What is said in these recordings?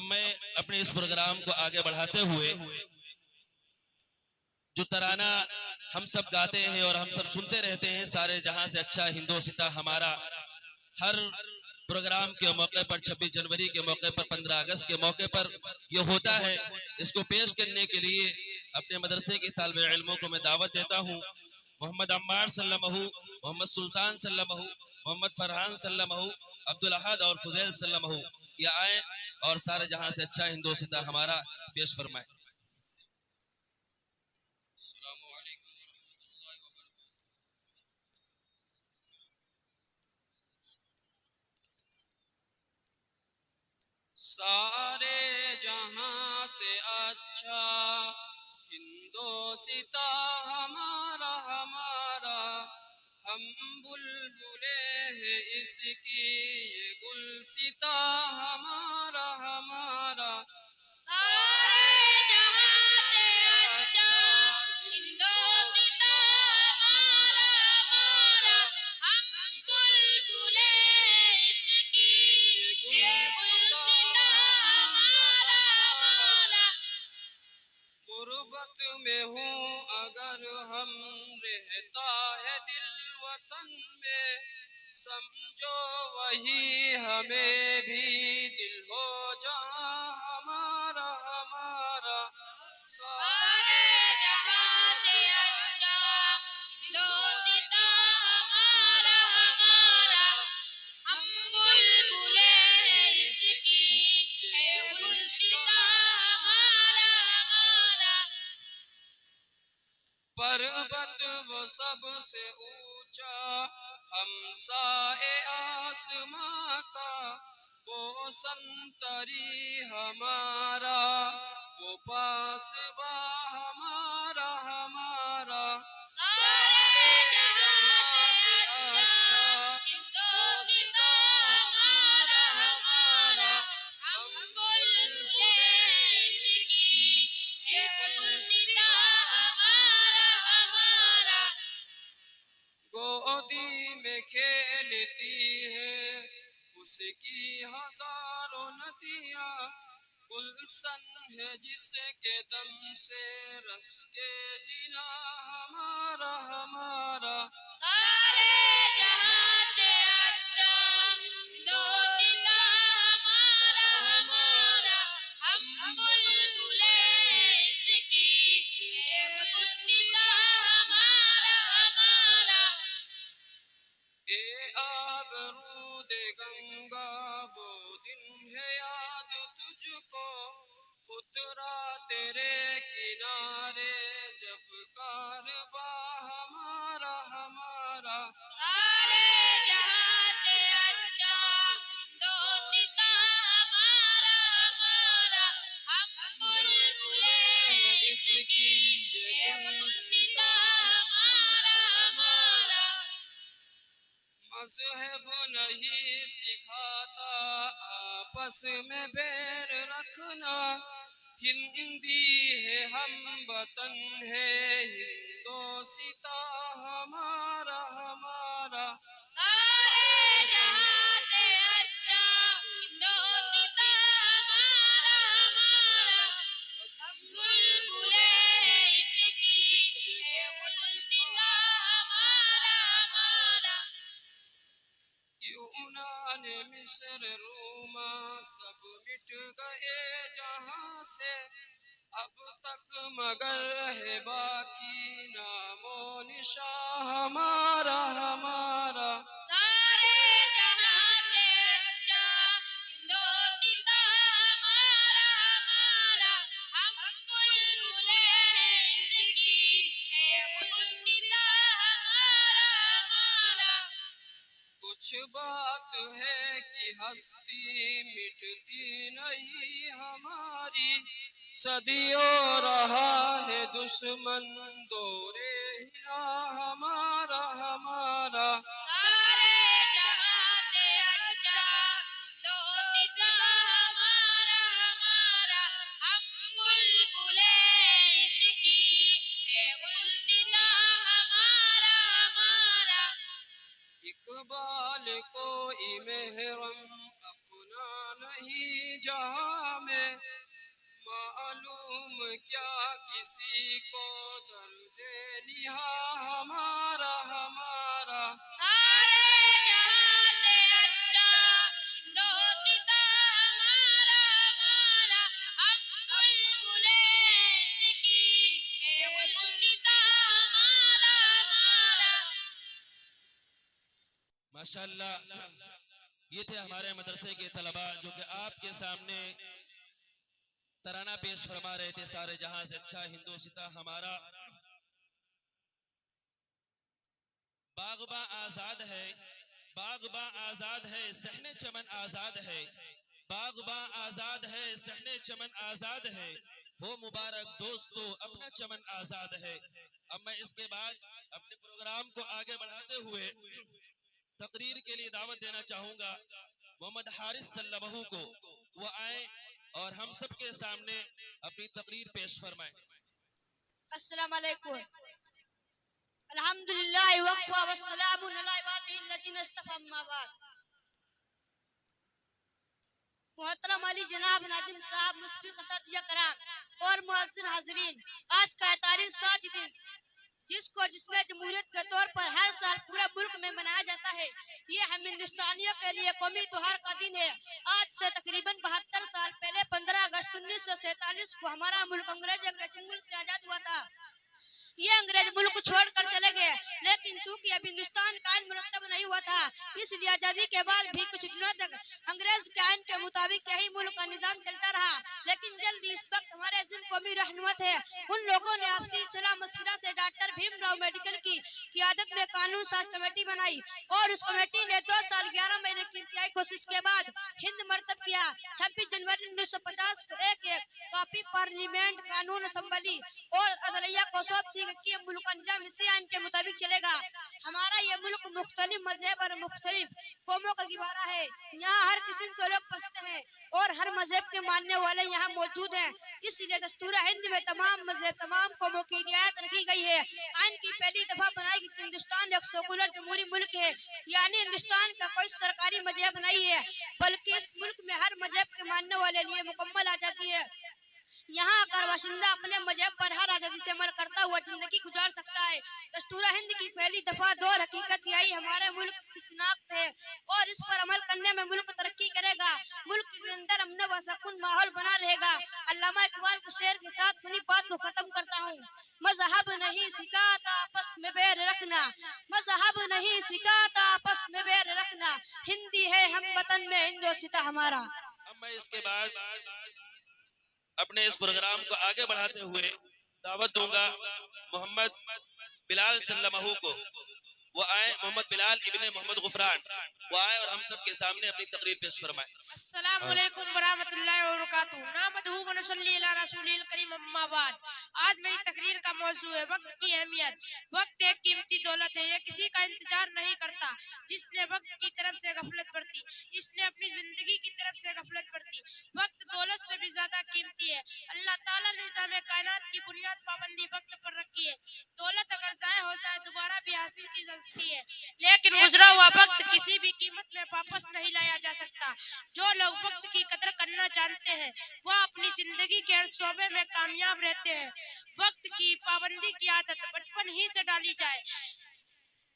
मैं अपने इस प्रोग्राम को आगे बढ़ाते हुए जो तराना हम सब गाते हैं और हम सब सुनते रहते हैं, सारे जहां से अच्छा हिंदोसिता हमारा, हर प्रोग्राम के मौके पर, 26 जनवरी के मौके पर, 15 अगस्त के मौके पर यह होता है। इसको पेश करने के लिए अपने मदरसे के तालिबे इल्मों को मैं दावत देता हूँ। मोहम्मद अम्मार सल्लमहु, मोहम्मद सुल्तान सल्लमहु, मोहम्मद फरहान सल्लमहु, अब्दुल अहद और फुजैल सल्लमहु, ये आए और सारे जहां से अच्छा हिंदोसिता हमारा पेश फरमाए। सारे जहां से अच्छा हिंदोसिता हमारा हमारा, हम बुलबुले हैं इसकी ये गुलसिता हमारा हमारा। सारे जहां से अच्छा हिंदोसिता हमारा हमारा, हम बुलबुले इसकी ये गुलसिता हमारा हमारा। गुर्बत में हूँ अगर हम रहता है दिल वतन में, समझो वही हमें भी दिल हो जहाँ हमारा हमारा। सारे जहां से अच्छा हिंदोसिता हमारा हमारा, हम बुलबुले हैं इसकी ये गुलसिता हमारा हमारा। पर्वत वो सबसे ऊंचा हमसाए आसमां का, वो संतरी हमारा, वो पासबा हमारा हमारा। सारे जहां से अच्छा हिंदोसिता हमारा हमारा, हम बुलबुले हैं इसकी ये गुलसिता हमारा हमारा। गोदी में खेलती है उसकी हजारों नदियाँ, गुलशन है जिसके दम से रस के जीना हमारा हमारा। सारे जहां से अच्छा हिंदोसिता हमारा हमारा, हम बुलबुले हैं इसकी ये गुलसिता हमारा हमारा। ए आबरूद गंगा वो दिन है याद तुझको, उतरा तेरे किनारे जब कारवा हमारा हमारा। सारे जहां से अच्छा हिंदोसिता हमारा हमारा, हम बुलबुले हैं इसकी ये गुलसिता हमारा हमारा। मज़हब नहीं सिखाता आपस में बैर रखना, हिंदी है हम वतन है हिंदोसिता हमारा हमारा। सारे जहां से अच्छा हिंदोसिता हमारा हमारा, हम बुलबुले हैं इसकी ये गुलसिता हमारा हमारा। यूनान मिस्र रोमा सब मिट गए जहां से, अब तक मगर है बाकी नामो निशा हमारा हमारा। सारे जहां से अच्छा हिंदोसिता हमारा हमारा, हम बुलबुले हैं इसकी ये गुलसिता हमारा हमारा। कुछ बात है कि हस्ती मिटती नहीं हमारी, सदियों रहा है दुश्मन दौरे हिना हमारा हमारा। सारे जहां से अच्छा हिंदोसिता हमारा हमारा, हम बुलबुले हैं इसकी ये गुलसिता हमारा हमारा। इकबाल कोई मेहरम अपना नहीं जहां में, क्या किसी को दर्द निहा हमारा हमारा। सारे जहां से अच्छा हिंदोसिता हमारा हमारा हम बुलबुले इसकी है गुलसिता हमारा हमारा। माशाअल्लाह, ये थे हमारे मदरसे के तलबा जो कि आपके सामने तराना पेश फरमा रहे थे। सारे जहां से अच्छा हिंदोसिता हमारा। बागबा आजाद है, बागबा आजाद है, सहने चमन आजाद है। बागबा आजाद है, सहने चमन आजाद है। हो मुबारक दोस्तों, अपना चमन आजाद है। अब मैं इसके बाद अपने प्रोग्राम को आगे बढ़ाते हुए तकरीर के लिए दावत देना चाहूंगा मोहम्मद हारिस सल्लमहू को। वो आए और हम सब के सामने अपनी तकरीर पेश फरमाएं। अस्सलाम वालेकुम। अल्हम्दुलिल्लाह वक्फा वस्सलामु अला इबादिल्लज़ीना इस्तफ़ा अम्मा बाद। मोहतरम अली जनाब नाजिम साहब, मुस्बिक असदिया कराम और मुअज्जिन हाज़रीन, आज का तारीख 7 दिन जिसमें जमहूरियत के तौर पर हर साल पूरे मुल्क में मनाया जाता है, ये हम हिंदुस्तानियों के लिए कौमी त्योहार का दिन है। आज से तकरीबन 72 साल पहले 15 अगस्त 1947 को हमारा मुल्क अंग्रेजों के चंगुल से आजाद हुआ था। ये अंग्रेज मुल्क छोड़कर चले गए, लेकिन चूंकि अब हिंदुस्तान का आईन मुरतब नहीं हुआ था, इसलिए आजादी के बाद भी कुछ दिनों तक अंग्रेज के आईन के मुताबिक यही मुल्क का निजाम चलता रहा। लेकिन जल्दी इस वक्त हमारे जिन कौमी रहनुमा थे, उन लोगों ने आपसी सलाह मशविरा से डॉक्टर भीमराव मेडिकल की क़ियादत में कानून साज कमेटी बनाई और उस कमेटी ने 2 साल 11 महीने की इंतहाई कोशिश के बाद हिंद मरतब किया। 26 जनवरी 1950 को एक कॉपी पार्लियामेंट कानून असम्बली और अदलिया को सौंप दी कि मुल्क का निजाम इसी आइन के मुताबिक चलेगा। हमारा ये मुल्क मुख्तलिफ मजहब और मुख्तलिफ कौमों का गवारा है। यहाँ हर किस्म के लोग बसते हैं और हर मजहब के मानने वाले यहाँ मौजूद हैं। इसलिए दस्तूर हिंद में तमाम मजहब, तमाम कौमों की रियायत रखी गई है। आइन की पहली दफा बनाई कि हिंदुस्तान एक सेकुलर जमहूरी मुल्क है, यानी हिंदुस्तान का कोई सरकारी मजहब नहीं है, बल्कि इस मुल्क में हर मजहब के मानने वाले लिए मुकम्मल आजादी है। यहाँ आकर बाशिंदा अपने मजहब पर हर आजादी से अमल करता हुआ जिंदगी गुजार सकता है। दस्तूर हिंद की पहली दफा 2 हकीकत यही हमारे मुल्क की शिनाख्त है और इस पर अमल करने में मुल्क तरक्की करेगा। मुल्क के अंदर अमन व सुकून माहौल बना रहेगा। अल्लामा इकबाल के शेर के साथ अपनी बात को खत्म करता हूँ। मजहब नहीं सिखाता आपस में बैर रखना, मजहब नहीं सिखाता आपस में बैर रखना, हिंदी है हम वतन में हिंदोसिता हमारा। अब मैं इसके बाद अपने इस प्रोग्राम को आगे बढ़ाते हुए दावत दूंगा मोहम्मद बिलाल सल्लमहू को। वो आए, मोहम्मद बिलाल इब्ने मोहम्मद गुफरान, वो आए और हम सब के सामने अपनी तकरीर पेश फरमाए। अस्सलाम वालेकुम वरहमतुल्लाहि व बरकातुहू। नामदहू व नसल्ली अला रसूलिल करीम अम्मा बाद। आज मेरी तकरीर का मौजू है वक्त की अहमियत। वक्त एक कीमती दौलत है, ये किसी का इंतजार नहीं करता। जिसने वक्त की तरफ से गफलत बरती, इसने अपनी जिंदगी की तरफ से गफलत बरती। वक्त दौलत से भी ज्यादा कीमती है। अल्लाह ताला ने निज़ाम कायनात की बुनियाद पाबंदी वक्त पर रखी है। दौलत अगर जाया हो जाए दोबारा भी हासिल की जा सकती है, लेकिन गुजरा हुआ वक्त किसी भी कीमत में वापस नहीं लाया जा सकता। जो लोग वक्त की कदर करना जानते हैं वह अपनी जिंदगी के हर शोबे में कामयाब रहते हैं। वक्त की पाबंदी की आदत बचपन ही से डाली जाए,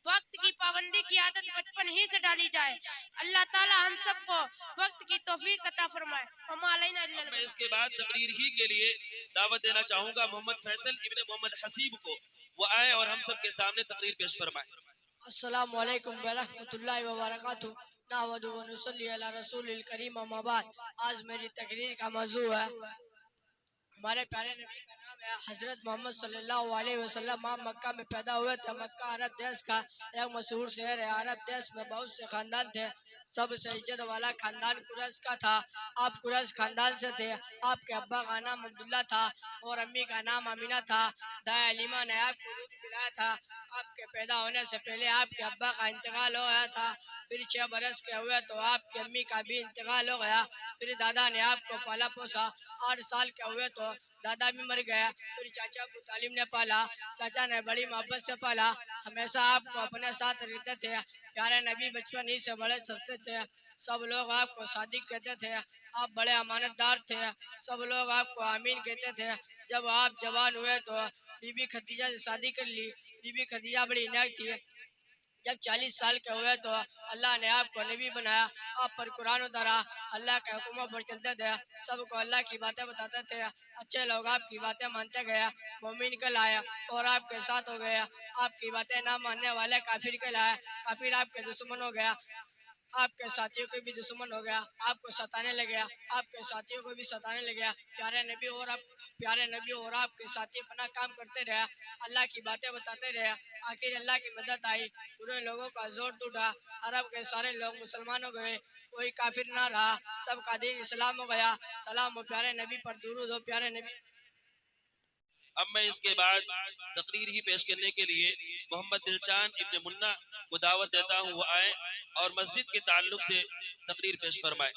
वक्त की पाबंदी की आदत बचपन ही से डाली जाए। अल्लाह ताला हम सबको वक्त की तौफीक अता फरमाए। मैं इसके बाद तकरीर ही के लिए दावत देना चाहूंगा मोहम्मद फैसल इब्ने मोहम्मद हसीब को। वो आए और हम सब के सामने तकरीर पेश फरमाए। अस्सलामु अलैकुम व रहमतुल्लाहि व बरकातुहू। नहमदु व नुसल्ली अला रसूलिल करीम अम्मा बाद। आज मेरी तकरीर का मौजू है हमारे प्यारे नबी का नाम है हजरत मोहम्मद सल्लल्लाहु अलैहि वसल्लम। आप मक्का में पैदा हुए थे। मक्का अरब देश का एक मशहूर शहर है। अरब देश में बहुत से खानदान थे, सबसे इज्जत वाला खानदान कुरैश का था। आप कुरैश खानदान से थे। आपके अब्बा का नाम अब्दुल्ला था और अम्मी का नाम अमीना था। दाया अलीमा ने आपको दूध पिलाया था। आपके पैदा होने से पहले आपके अब्बा का इंतकाल हो गया था। फिर 6 बरस के हुए तो आपकी अम्मी का भी इंतकाल हो गया। फिर दादा ने आपको पाला पोसा। 8 साल के हुए तो दादा भी मर गया। फिर चाचा अबू तालिब ने पाला। चाचा ने बड़ी मोहब्बत से पाला, हमेशा आपको अपने साथ रहते थे। प्यारे नबी बचपन ही से बड़े सस्ते थे। सब लोग आपको सादिक कहते थे। आप बड़े अमानतदार थे, सब लोग आपको आमीन कहते थे। जब आप जवान हुए तो बीबी खदीजा से शादी कर ली। बीबी खदीजा बड़ी नेक थी। जब 40 साल के हुए तो अल्लाह ने आपको नबी बनाया, आप पर कुरान उतारा, अल्लाह के हुक्मों पर चलते थे, सबको अल्लाह की बातें बताते थे। अच्छे लोग आपकी बातें मानते गए, मोमिन कल आया और आपके साथ हो गया। आपकी बातें ना मानने वाले काफिर कल आए, काफिर आपके दुश्मन हो गया। आपके साथियों को भी दुश्मन हो गया, आपको सताने लग गया, आपके साथियों को भी सताने लग गया। प्यारे नबी और आपके साथी अपना काम करते रहे, अल्लाह की बातें बताते रहे। आखिर अल्लाह की मदद आई, बुरे लोगों का जोर टूटा, अरब के सारे लोग मुसलमान हो गए, कोई काफिर ना रहा, सबका दीन इस्लाम हो गया। सलाम हो प्यारे नबी पर, दुरूद हो प्यारे नबी। अब मैं इसके बाद तकरीर ही पेश करने के लिए मोहम्मद दिलशान इब्ने मुन्ना को दावत देता हूँ, वो आए और मस्जिद के ताल्लुक से तकरीर पेश फरमाए।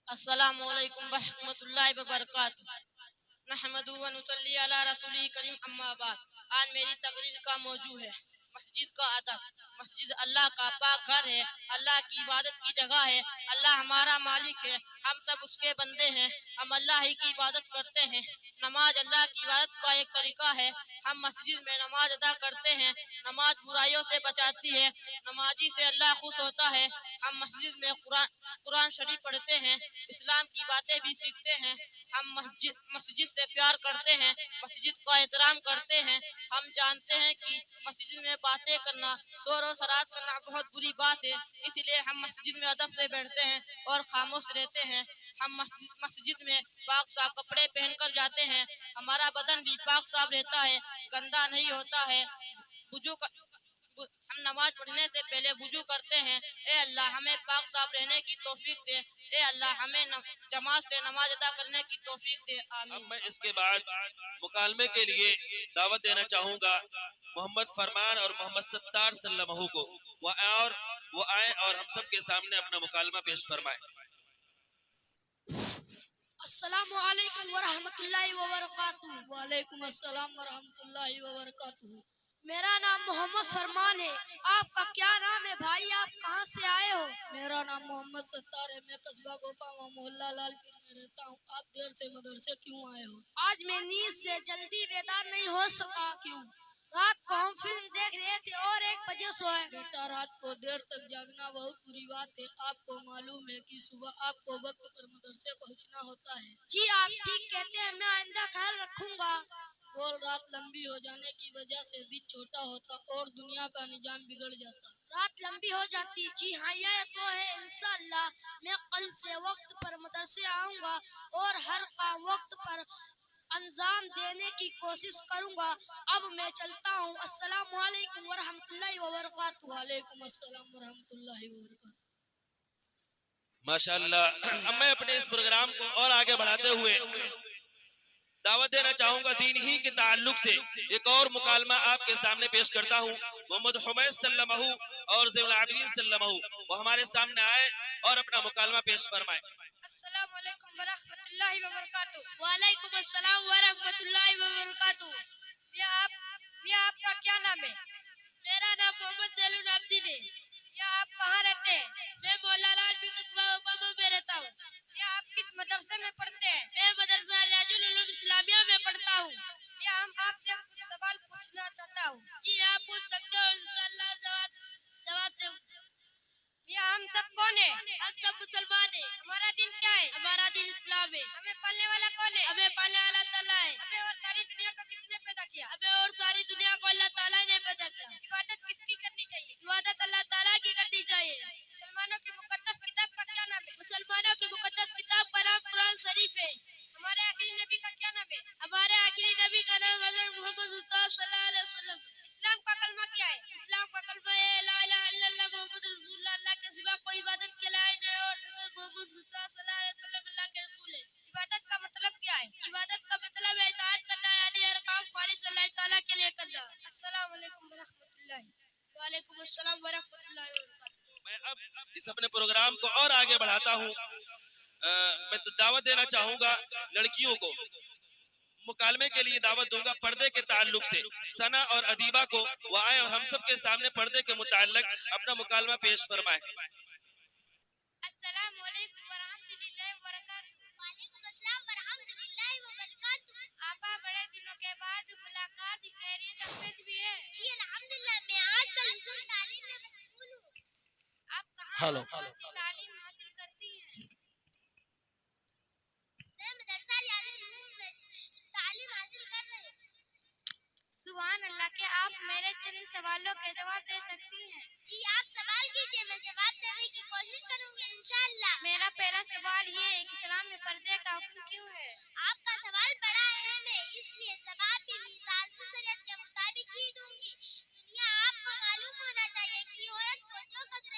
अस्सलामु अलैकुम वरहमतुल्लाहि वबरकातुहू। नहमदु व नुसल्ली अला रसूलिल करीम, अम्मा बाद। आज मेरी तकरीर का मौजू है मस्जिद का अदब। मस्जिद अल्लाह का पाक घर है, अल्लाह की इबादत की जगह है। अल्लाह हमारा मालिक है, हम सब उसके बंदे हैं, हम अल्लाह ही की इबादत करते हैं। नमाज अल्लाह की इबादत का एक तरीका है। हम मस्जिद में नमाज अदा करते हैं। नमाज बुराइयों से बचाती है, नमाजी से अल्लाह खुश होता है। हम मस्जिद में कुरान शरीफ पढ़ते हैं, इस्लाम की बातें भी सीखते हैं। हम मस्जिद से प्यार करते हैं, मस्जिद का एहतराम करते हैं। हम जानते हैं कि मस्जिद में बातें करना, शोर और शरारत करना बहुत बुरी बात है, इसलिए हम मस्जिद में अदब से बैठते हैं और खामोश रहते हैं। हम मस्जिद में पाक साफ कपड़े पहनकर जाते हैं, हमारा बदन भी पाक साफ रहता है, गंदा नहीं होता है। हम नमाज पढ़ने से पहले वुजू करते हैं। ए अल्लाह हमें पाक साफ रहने की तौफीक दे। ए अल्लाह हमें जमात से नमाज अदा करने की तौफीक दे, आमीन। अब मैं इसके बाद मुकालमे के लिए दावत देना चाहूंगा मोहम्मद फरमान और मोहम्मद सत्तार सल्लमहू को, वो आए और हम सब के सामने अपना मुकालमा पेश फरमाए। अस्सलामु अलैकुम वरहमतुल्लाहि वबरकातुहू। वालेकुम अस्सलाम वरहमतुल्लाहि वबरकातुहू। मेरा नाम मोहम्मद फरमान है। आपका क्या नाम है भाई, आप कहाँ से आए हो? मेरा नाम मोहम्मद सत्तार है, मैं कस्बा गोपावा मोहल्ला लालपीर में रहता हूँ। आप देर से मदरसे क्यों आए हो? आज मैं नींद से जल्दी बेदार नहीं हो सका। क्यों? रात को हम फिल्म देख रहे थे और 1 बजे सोए। बेटा, रात को देर तक जागना बहुत बुरी बात है। आपको मालूम है कि सुबह आपको वक्त पर मदरसे पहुंचना होता है। जी आप ठीक कहते हैं, मैं आइंदा ख्याल रखूंगा। और रात लंबी हो जाने की वजह से दिन छोटा होता और दुनिया का निजाम बिगड़ जाता। रात लंबी हो जाती, जी हाँ यह तो है। इंशाअल्लाह मैं कल से वक्त पर मदरसे आऊंगा और हर काम वक्त पर अंजाम देने की कोशिश करूंगा। अब मैं चलता हूँ। अस्सलामु अलैकुम वरहमतुल्लाहि वबरकातुहू। वालेकुम अस्सलाम वरहमतुल्लाहि वबरकातुहू। माशाअल्लाह। अब मैं अपने इस प्रोग्राम को और आगे बढ़ाते हुए दावत देना चाहूंगा दीन ही के ताल्लुक से एक और मुकालमा आपके सामने पेश करता हूँ। मोहम्मद हुमैद सल्लमहू और ज़ैनुल आबिदीन सल्लमहू वो हमारे सामने आए और अपना मुकालमा पेश फरमाए। अस्सलामु अलैकुम वरहमतुल्लाहि वबरकातुहू। वालेकुम अस्सलाम वरहमतुल्लाहि वबरकातुहू। ये आपका क्या नाम है? मेरा नाम मोहम्मद ज़ैनुल आबिदीन है। ये आप कहाँ रहते हैं? मैं मोहल्ला लालपीर कस्बा गोपावा में रहता हूँ। ये आप किस मदरसे में पढ़ते हैं? मैं मदरसा रियाजुल उलूम इस्लामिया में पढ़ता हूँ। ये हम आपसे कुछ सवाल पूछना चाहता हूँ। जी आप पूछ सकते हो, इंशाअल्लाह जवाब दूंगा। ये हम सब कौन है? हम सब मुसलमान है। हमारा दिन क्या है? हमारा दिन इस्लाम है। हमें पालने वाला कौन है? हमें पालने वाला अल्लाह है। हमें और सारी दुनिया को किसने पैदा किया? हमें और सारी दुनिया को अल्लाह ताला ने पैदा किया। इबादत किसकी करनी चाहिए? इबादत अल्लाह ताला की करनी चाहिए। मुसलमानों की मुकद्दस किताब का क्या नाम है? मुसलमानों की मुकद्दस किताब का नाम कुरान शरीफ है। हमारे आखिरी नबी का क्या नाम है? हमारे आखिरी नबी का नाम हज़रत मोहम्मद मुस्तफा सल्लल्लाहु अलैहि वसल्लम है। इस्लाम का कलमा क्या है? इस्लाम का कलमा है ला इलाहा इल्लल्लाह मुहम्मद रसूलुल्लाह, अल्लाह के सिवा कोई इबादत के लायक नहीं और हज़रत मोहम्मद मुस्तफा सल्लल्लाहु अलैहि वसल्लम अल्लाह के रसूल है। इबादत का मतलब क्या है? इबादत का मतलब है इताअत करना, यानी हर काम खालिस अल्लाह ताला के लिए करना। अस्सलाम वालेकुम वरहमतुल्लाहि। वालेकुम अस्सलाम वरहमतुल्लाहि वबरकातुहू। मैं अब इस अपने प्रोग्राम को और आगे बढ़ाता हूँ। मैं दावत देना चाहूंगा लड़कियों को। मुकालमे के लिए दावत दूंगा पर्दे के ताल्लुक से। सना और अदीबा को वो आए और हम सब के सामने पर्दे के मुताल्लिक अपना मुकालमा पेश फरमाए। अस्सलामु अलैकुम वरहमतुल्लाहि वबरकातुहू। वालेकुम अस्सलाम वरहमतुल्लाहि वबरकातुहू। आपा बड़े दिनों के बाद मुलाकात, खैरियत तबीयत भी है? जी अल्हम्दुलिल्लाह, मैं आजकल हुजूर तालीम में मशगूल हूँ। आप कहाँ हेलो। कौन सी तालीम हासिल करती हैं? मैं मदरसा रियाजुल उलूम में तालीम हासिल कर रही हूँ। सुभान अल्लाह, के आप मेरे चंद सवालों के जवाब दे सकती हैं? जी आप सवाल कीजिए, मैं जवाब देने की कोशिश करूंगी इंशाअल्लाह। मेरा पहला सवाल ये है कि इस्लाम में पर्दे का हुक्म क्यों है? आपका सवाल बड़ा अहम है, इसलिए जवाब भी मिजाज शरीयत के मुताबिक ही दूंगी। सुनिए, आपको मालूम होना चाहिए कि औरत को जो कदर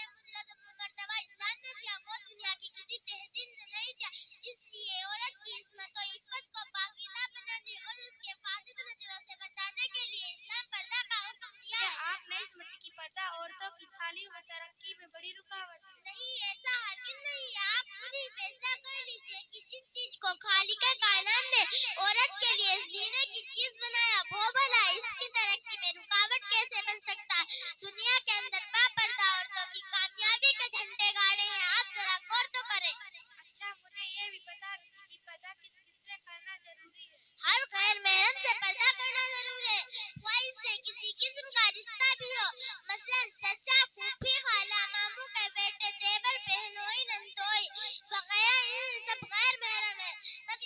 मर्तबा इस्लाम ने दिया वो दुनिया की किसी तहजीब ने नहीं दिया। इसलिए औरत की इस्मत और इफ्फत को पाकीज़ा बनाने और उसके फासिद नजरों से बचाने के लिए इस्लाम पर्दा का हुक्म दिया है। आप नहीं समझती कि पर्दा औरतों की तालीम और तरक्की में बड़ी रुकावट है? नहीं, ऐसा हरगिज़ नहीं है। आप खुद ही फैसला कर लीजिए कि जिस चीज को खालिक कायनात ने औरत के लिए जीने की चीज बनाया, वो भला इसकी तरक्की में रुकावट कैसे बन सकता है? दुनिया के अंदर बापर्दा औरतों की कामयाबी के झंडे गाड़े हैं, आप जरा गौर तो करें। अच्छा, मुझे ये भी बता दीजिए कि पर्दा किस किस से करना जरूरी है? हर गैर महरम से पर्दा करना जरूरी है, वह इससे किसी किस्म का रिश्ता भी हो, मसलन चचा, फूफी, खाला, मामू के बेटे, देवर, बहनोई, नंदोई वगैरह, इन सब गैर महरम है।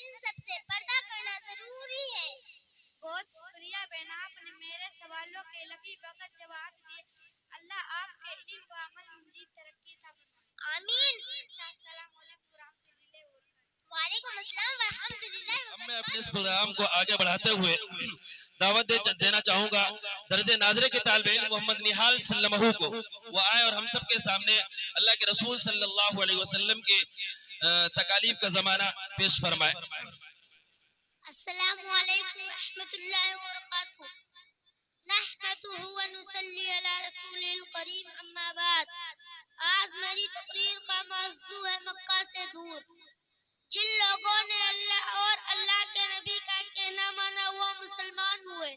इन सब से पर्दा करना जरूरी है। बहुत शुक्रिया बहन, आपने मेरे सवालों के लफी वक्त जवाब दिए। अल्लाह आपके इल्म व अमल में मजीद तरक्की अता फरमाए। आमीन। अच्छा, अस्सलामु अलैकुम वरहमतुल्लाहि वबरकातुहू। वालेकुम अस्सलाम वरहमतुल्लाहि अब मैं अपने इस प्रोग्राम को आगे बढ़ाते हुए दावत देना चाहूंगा दर्जे नाजरे के तालिब इल्म मोहम्मद निहाल सल्लमहू को। वो आए और हम सब के सामने अल्लाह के रसूल सल्लल्लाहु अलैहि वसल्लम के तकालीफ का जमाना पेश फरमाए। अस्सलामु अलैकुम रहमतुल्लाहि व बरकातुहू। नहमदुहु व नुसल्ली अला रसूलिल करीम, अम्मा बाद। आज मेरी तकरीर का मौजू है मक्का से दूर। जिन लोगों ने अल्लाह और अल्लाह के नबी का कहना माना वो मुसलमान हुए।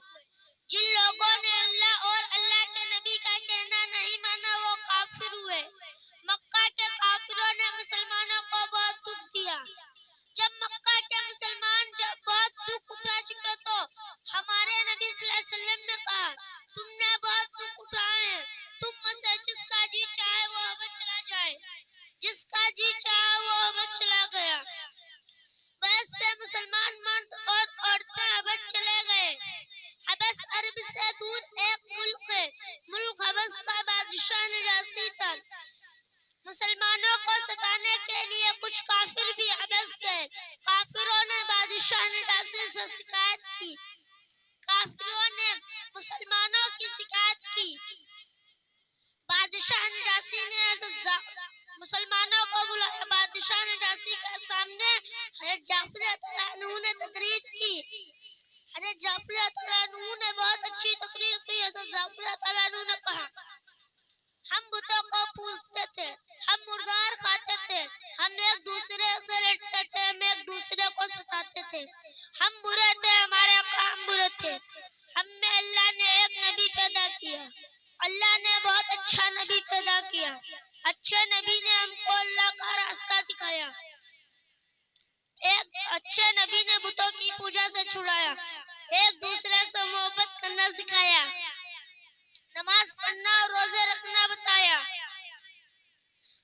जिन लोगों ने अल्लाह और अल्लाह के नबी का कहना नहीं माना वो काफिर हुए। मक्का के काफिरों ने मुसलमानों को बहुत दुख दिया। जब मक्का के मुसलमान जब बहुत दुख उठा चुके तो हमारे नबी सल्लल्लाहु अलैहि वसल्लम ने कहा, तुमने बहुत दुख उठाए हैं, तुम में से जिसका जी चाहे वो अवध चला जाए। जिसका जी चाहे वो अवध चला गया। बस से मुसलमान मर्द और औरतें हबस चले गए। हबस अरब से दूर एक मुल्क है। मुल्क हबस का बादशाह नजासी था। मुसलमानों को सताने के लिए कुछ काफिर भी हबस गए। काफिरों ने बादशाह नजासी से शिकायत की। काफिरों ने मुसलमानों की शिकायत की। बादशाह नजासी ने मुसलमानों को बुलाया। बादशाह नजासी के सामने हज़रत जाफर अन्हु ने तकरीर की। हज़रत जाफर अन्हु ने बहुत अच्छी तकरीर की। हज़रत जाफर अन्हु ने कहा, हम बुतों को पूजते थे, हम मुर्दार खाते थे, हम एक दूसरे से लड़ते थे, हम एक दूसरे को सताते थे, हम बुरे थे, हमारे काम बुरे थे। हमें अल्लाह ने एक नबी पैदा किया। अल्लाह ने बहुत अच्छा नबी पैदा किया। अच्छे नबी ने हमको अल्लाह का रास्ता दिखाया। एक अच्छे नबी ने बुतों की पूजा से छुड़ाया। एक दूसरे से मोहब्बत करना सिखाया। नमाज पढ़ना और रोजे रखना बताया।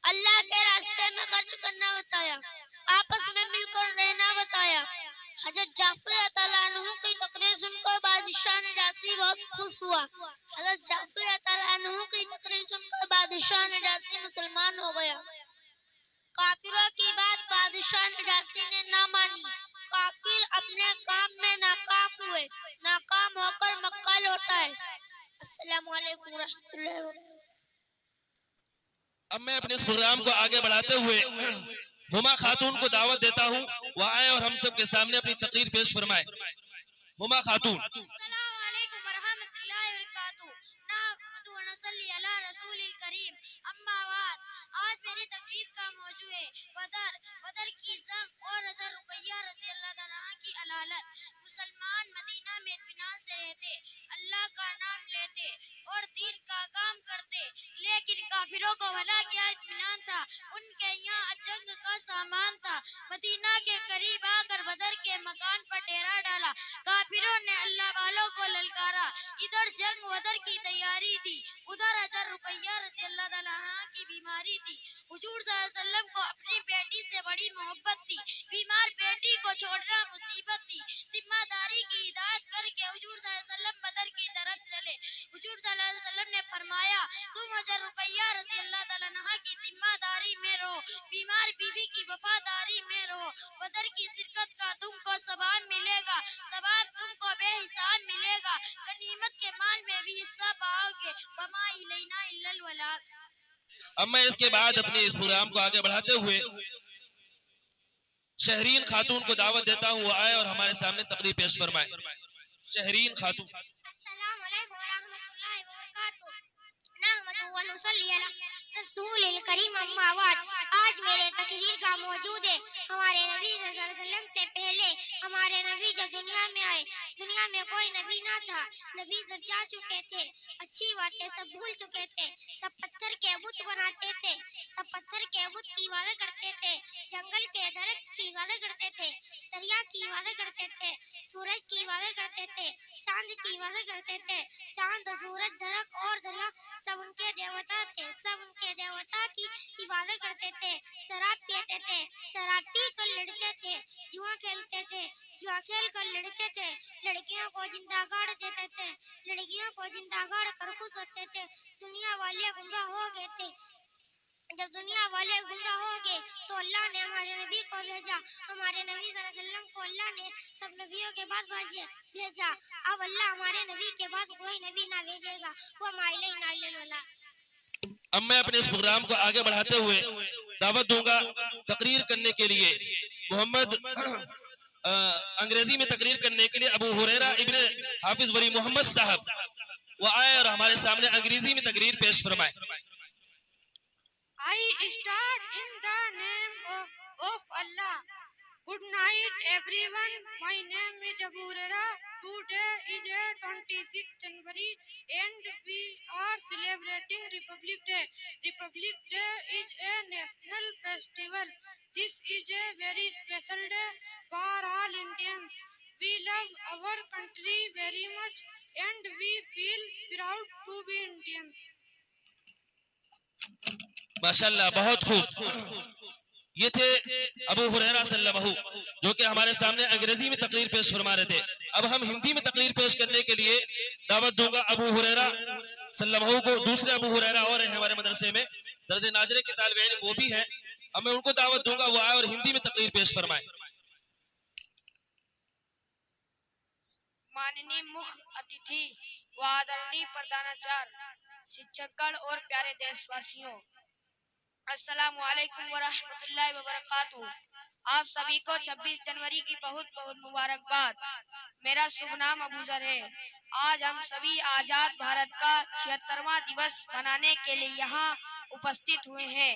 अल्लाह के रास्ते में खर्च करना बताया। आपस में मिलकर रहना बताया। हज़रत जाफर अन्हु की तकरीर सुनकर बादशाह नजासी बहुत खुश हुआ। हज़रत जाफर अन्हु की तकरीर सुनकर बादशाह नजासी मुसलमान हो गया। काफिरों की बात बादशाह नजासी ने ना मानी। काफिर अपने काम में नाकाम हुए। नाकाम होकर मक्का लौट आए। अस्सलामु अलैकुम रहमतुल्लाहि व बरकातुहू। अब मैं अपने इस प्रोग्राम को आगे बढ़ाते हुए हुमा खातून को दावत देता हूँ वो आए और हम सब के सामने अपनी तकरीर पेश फरमाए। हुमा खातून। अस्सलामु अलैकुम वरहमतुल्लाहि वबरकातुहू। नहमदुहु व नसल्ली अला रसूलिल करीम, अम्मा बाद। आज मेरी तकरीर का मौजू है बदर की जंग और हज़रत रुकैया रज़ी अल्लाह तआला की अलालत। दिलों को भला क्या इत्मीनान था, उनके यहाँ जंग का सामान था। मदीना के करीब आकर बदर के मकान पर डेरा डाला, काफिरों ने अल्लाह वालों को ललकारा। इधर जंग बदर की तैयारी थी, उधर हजर रुकैया रज़ी अल्लाह ताला अन्हा की बीमारी थी। हुजूर सल्लल्लाहु अलैहि वसल्लम को अपनी बेटी से बड़ी मोहब्बत थी, बीमार बेटी को छोड़ना मुसीबत थी। जिम्मेदारी की हिदायत करके हुजूर सल्लल्लाहु अलैहि वसल्लम बदर की तरफ चले। हुजूर सल्लल्लाहु अलैहि वसल्लम ने फरमाया, तुम हजर रुकैया रज़ी अल्लाह ताला अन्हा की जिम्मेदारी में रहो, बीमार बीबी की वफादारी में रहो। बदर की शिरकत का तुमको सवाब मिलेगा, सवाब तुमको बेहिसाब मिलेगा, गनीमत के माल में भी हिस्सा पाओगे। वमा इलैना इल्लल बलाग। अब मैं इसके बाद अपने इस प्रोग्राम को आगे बढ़ाते हुए शहरीन खातून को दावत देता हूँ, वो आए और हमारे सामने तकरीर पेश फरमाए। शहरीन खातून। अस्सलाम वालेकुम वरहमतुल्लाहि वबरकातुहू। नहमदुहु व नुसल्ली अला रसूलिल करीम अम्मा बाद। आज मेरे तकरीर का मौजूद है हमारे नबी सल्लल्लाहु अलैहि वसल्लम से पहले हमारे नबी जब दुनिया में आए, दुनिया में कोई नबी ना था, नबी सब जा चुके थे, अच्छी बातें सब भूल चुके थे, सब पत्थर के बुत बनाते थे, सब पत्थर के बुत की इबादत करते थे, जंगल के दरख्त की इबादत करते थे, दरिया की इबादत करते थे, सूरज की इबादत करते थे, चांद की इबादत करते थे। चांद, सूरज, दरख्त और दरिया सब उनके देवता थे, सब उनके देवता की इबादत करते थे। शराब पीते थे, शराब पी कर लड़ते थे, जुआ खेलते थे, जुआ खेल कर लड़ते थे, लड़कियों को जिंदा गाड़ देते थे, लड़कियों को जिंदा गाड़ कर खुश होते थे। दुनिया वाले गुमराह हो गए थे। जब दुनिया वाले गुमराह हो गए तो अल्लाह ने हमारे नबी को भेजा। हमारे नबी सल्लल्लाहु अलैहि वसल्लम को अल्लाह ने सब नबियों के बाद भेजा। अब अल्लाह हमारे नबी के बाद कोई नबी ना भेजेगा। वो माइलैना इल्लल बलाग। अब मैं अपने इस प्रोग्राम को आगे बढ़ाते हुए दावत दूंगा तकरीर करने के लिए मोहम्मद अंग्रेजी में तकरीर करने के लिए अबू हुरैरा इब्ने हाफिज वली मोहम्मद साहब, वो आए और हमारे सामने अंग्रेजी में तकरीर पेश फरमाए। I start in the name of Allah. Good night, everyone. My name is Abu Huraira. Today is 26th January and we are celebrating Republic Day. Republic Day is a national festival. This is a very special day for all Indians. We love our country very much and we feel proud to be Indians. माशाल्लाह, बहुत खूब। ये थे अबू हुरैरा सल्लल्लाहु, जो कि हमारे सामने अंग्रेजी में तकरीर पेश फरमा रहे थे। अब हम हिंदी में तकरीर पेश करने के लिए दावत दूंगा अबू हुरैरा सल्लल्लाहु को। दूसरे अबू हुरैरा और हैं हमारे मदरसे में, दर्जे नाजरे के तालिब इल्म वो भी हैं। अब मैं उनको दावत दूंगा, वो आए और हिंदी में तकरीर पेश फरमाए। माननीय मुख्य अतिथि व आदरणीय प्रधानाचार्य, शिक्षकगण और प्यारे देशवासियों, अस्सलाम वालेकुम व रहमतुल्लाहि व बरकातुहू। आप सभी को 26 जनवरी की बहुत बहुत मुबारकबाद। मेरा शुभ नाम अबूजर है। आज हम सभी आजाद भारत का 76वां दिवस मनाने के लिए यहाँ उपस्थित हुए हैं।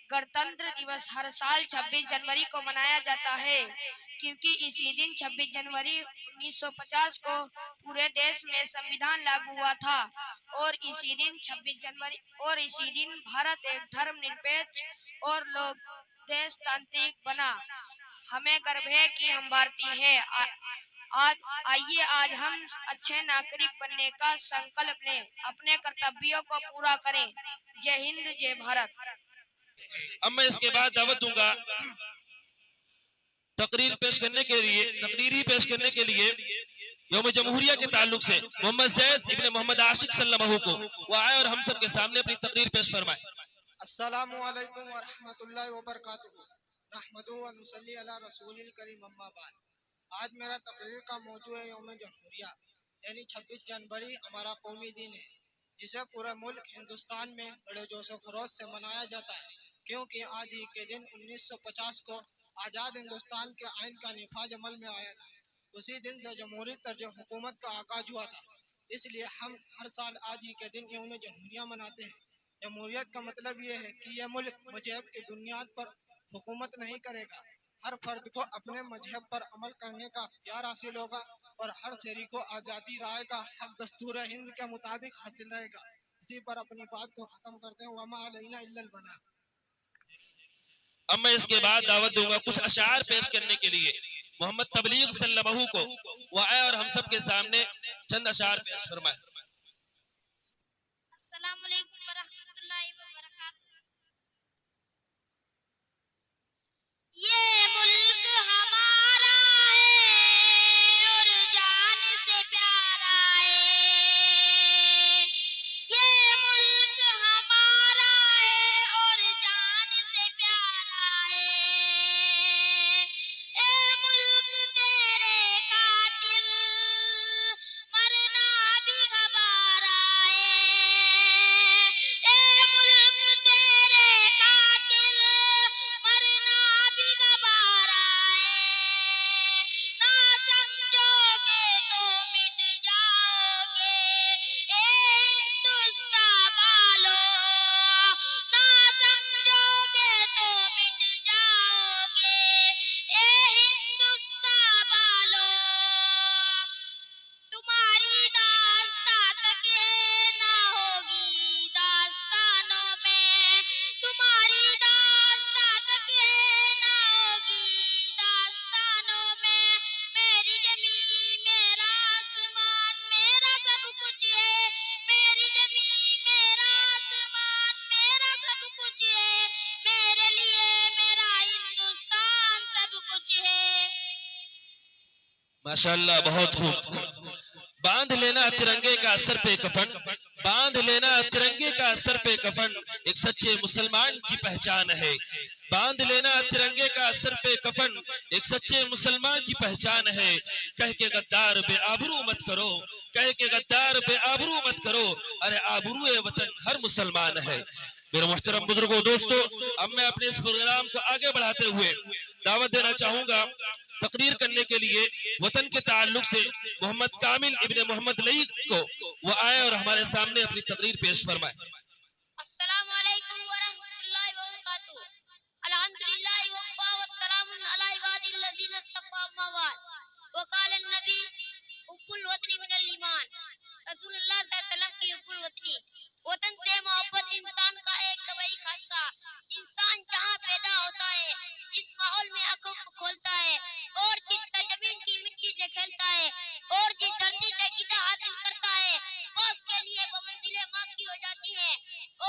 गणतंत्र दिवस हर साल 26 जनवरी को मनाया जाता है, क्योंकि इसी दिन 26 जनवरी 1950 को पूरे देश में संविधान लागू हुआ था और इसी दिन 26 जनवरी और इसी दिन भारत एक धर्मनिरपेक्ष और लोक देशतांत्रिक बना। हमें गर्व है कि हम भारतीय हैं। आज हम अच्छे नागरिक बनने का संकल्प लें, अपने कर्तव्यों को पूरा करें। जय हिंद, जय भारत। अब मैं इसके बाद दावत दूंगा तकरीरी पेश करने के लिए यौम जमहूरिया के ताल्लुक से मोहम्मद जैद इब्ने मोहम्मद आशिक सल्लल्लाहु को, वो आए और हम सब के सामने अपनी तकरीर पेश फरमाए। अस्सलामु अलैकुम व रहमतुल्लाहि व बरकातुहू। नहमदुहु व नुसल्ली अला रसूलिल करीम अम्मा बाद। आज मेरा तकरीर का मौजू है यौम जमहूरिया, यानी 26 जनवरी हमारा कौमी दिन है, जिसे पूरा मुल्क हिंदुस्तान में बड़े जोश व खरोश से मनाया जाता है, क्योंकि आज ही के दिन 1950 को आज़ाद हिंदुस्तान के आइन का निफाज अमल में आया था। उसी दिन से जमहूरी तर्ज हुकूमत का आगाज हुआ था। इसलिए हम हर साल आज ही के दिन यौम जमहूरिया मनाते हैं। जमहूरियत का मतलब ये है कि यह मुल्क मजहब की बुनियाद पर हुकूमत नहीं करेगा। हर फर्द को अपने मजहब पर अमल करने का अख्तियार हासिल होगा और हर शहरी को आज़ादी राय का हक दस्तूर हिंद के मुताबिक हासिल रहेगा। इसी पर अपनी बात को खत्म करते हैं। वमा अलैना इल्लल बलाग। अब मैं इसके बाद दावत दूंगा कुछ अशार पेश करने के लिए मोहम्मद तबलीग सल्लल्लाहु को। वो आए और हम सब के सामने चंद अशार पेश फरमाए। अस्सलाम वालेकुम वरहमतुल्लाहि वबरकातुहू। ये मुल्क हमारा है और जान से प्यारा है। ये मुल्क हमारा है और जान से प्यारा है। ए मुल्क तेरे खातिर मरना भी गवारा है। ए मुल्क तेरे खातिर मरना भी गवारा है। ना समझोगे तो मिट जाओगे ए हिंदुस्तान वालों। ना समझोगे तो मिट जाओगे ए हिंदुस्तान वालों। तुम्हारी दास्तां तक है ना होगी दास्तानों में। तुम्हारी दास्तां तक है ना होगी दास्तानों में। मेरी जमीन मेरा आसमान मेरा सब कुछ है। मेरी जमीन मेरा आसमान मेरा सब कुछ है। मेरे लिए मेरा हिंदुस्तान सब कुछ है। माशाअल्लाह, बहुत खूब। बांध लेना तिरंगे का सर पे कफन, बांध लेना तिरंगे का सर पे कफन, एक सच्चे मुसलमान की पहचान है। बांध लेना तिरंगे का सर पे कफन, एक सच्चे मुसलमान की पहचान है। कह के गद्दार बेआबरू मत करो, कह के गद्दार बेआबरू मत करो, अरे आबरूए वतन हर मुसलमान है। मेरे मुहतरम बुजुर्गों, दोस्तों, अब मैं अपने इस प्रोग्राम को आगे बढ़ाते हुए दावत देना चाहूंगा तकरीर करने के लिए वतन के ताल्लुक से मोहम्मद कामिल इब्ने मोहम्मद लईक को। वो आए और हमारे सामने अपनी तकरीर पेश फरमाए। अस्सलामु अलैकुम वरहमतुल्लाहि वबरकातुहू। अल्हम्दुलिल्लाहि वफ़ा वस्सलामुन अला इबादिल्लज़ीना इस्तफ़ा अम्मा बाद। वक़ाल नबी हुब्बुल वतनी मिनल ईमान। रसूलुल्लाह सल्लल्लाहु अलैहि वसल्लम की हुब्बुल वतनी, वतन से मोहब्बत इंसान का एक तबई खासा। इंसान जहाँ पैदा होता है, जिस माहौल में आंखों को खोलता है और जिस सरजमीन की मिट्टी से खेलता है और जिस धरती से ग़िज़ा हासिल करता है, वो उसके लिए वो मंजिलें माँ की हो जाती है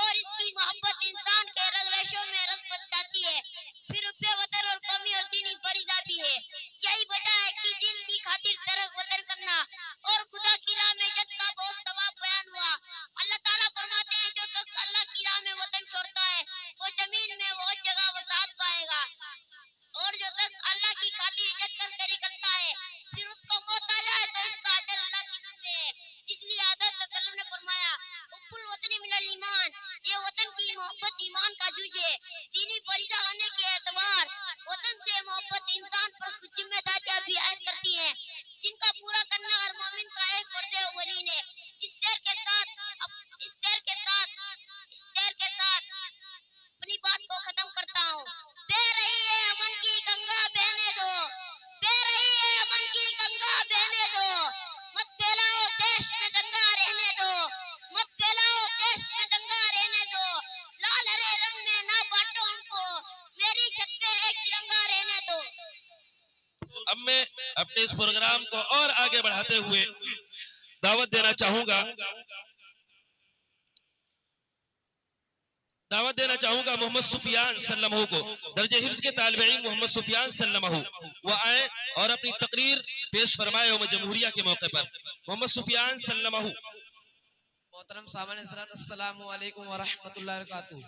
और इसकी मोहब्बत इंसान के रग रेशों में रस बच जाती है। फिर रुपये वतन और कौमी और दीनी फरीदा भी है। यही वजह है कि दिन की खातिर तरह वतन करना और खुदा की राह में जद का बहुत सवाब बयान हुआ। अल्लाह ताला फरमाते हैं, जो शख्स अल्लाह की राह में वतन छोड़ता है वो जमीन में वो जगह वसात पाएगा। और जो शख्स अल्लाह की खातिर इज्जत करके निकलता है फिर उसको मौत आ जाए तो इसका अजर अल्लाह की धुन में है। इसलिए आदत सल्लल्लाहु ने फरमाया, हुब्बुल वतनी मिनल ईमान, ये वतन की मोहब्बत ईमान का जुज है। दीनी फरीदा होने के एतबार वतन से मोहब्बत इंसान पर कुछ जिम्मेदारियां भी आयद करती हैं, जिनका पूरा करना हर मोमिन का एक फर्ज अव्वलीन है। इस शेर के साथ अपनी बात को खत्म करता हूँ। बह रही है अमन की गंगा बहने दो, बह रही है अमन की गंगा बहने दो। मत फैलाओ देश में दंगा रहने दो, मत फैलाओ देश में दंगा रहने दो। लाल हरे रंग में ना बांटो हमको, मेरी छत पे एक तिरंगा रहने दो। अब मैं अपने इस प्रोग्राम को और आगे बढ़ाते हुए दावत देना चाहूंगा मोहम्मद सुफियान सल्लमहु को। दर्जे हिफ्ज़ के तालिब इल्म मोहम्मद सुफियान सल्लमहु वो आए और अपनी तकरीर पेश फरमाए यौम जमहूरिया के मौके पर। मोहम्मद सुफियान सल्लमहु। मोहतरम सामने हज़रात, अस्सलामु अलैकुम व रहमतुल्लाहि व बरकातुहू।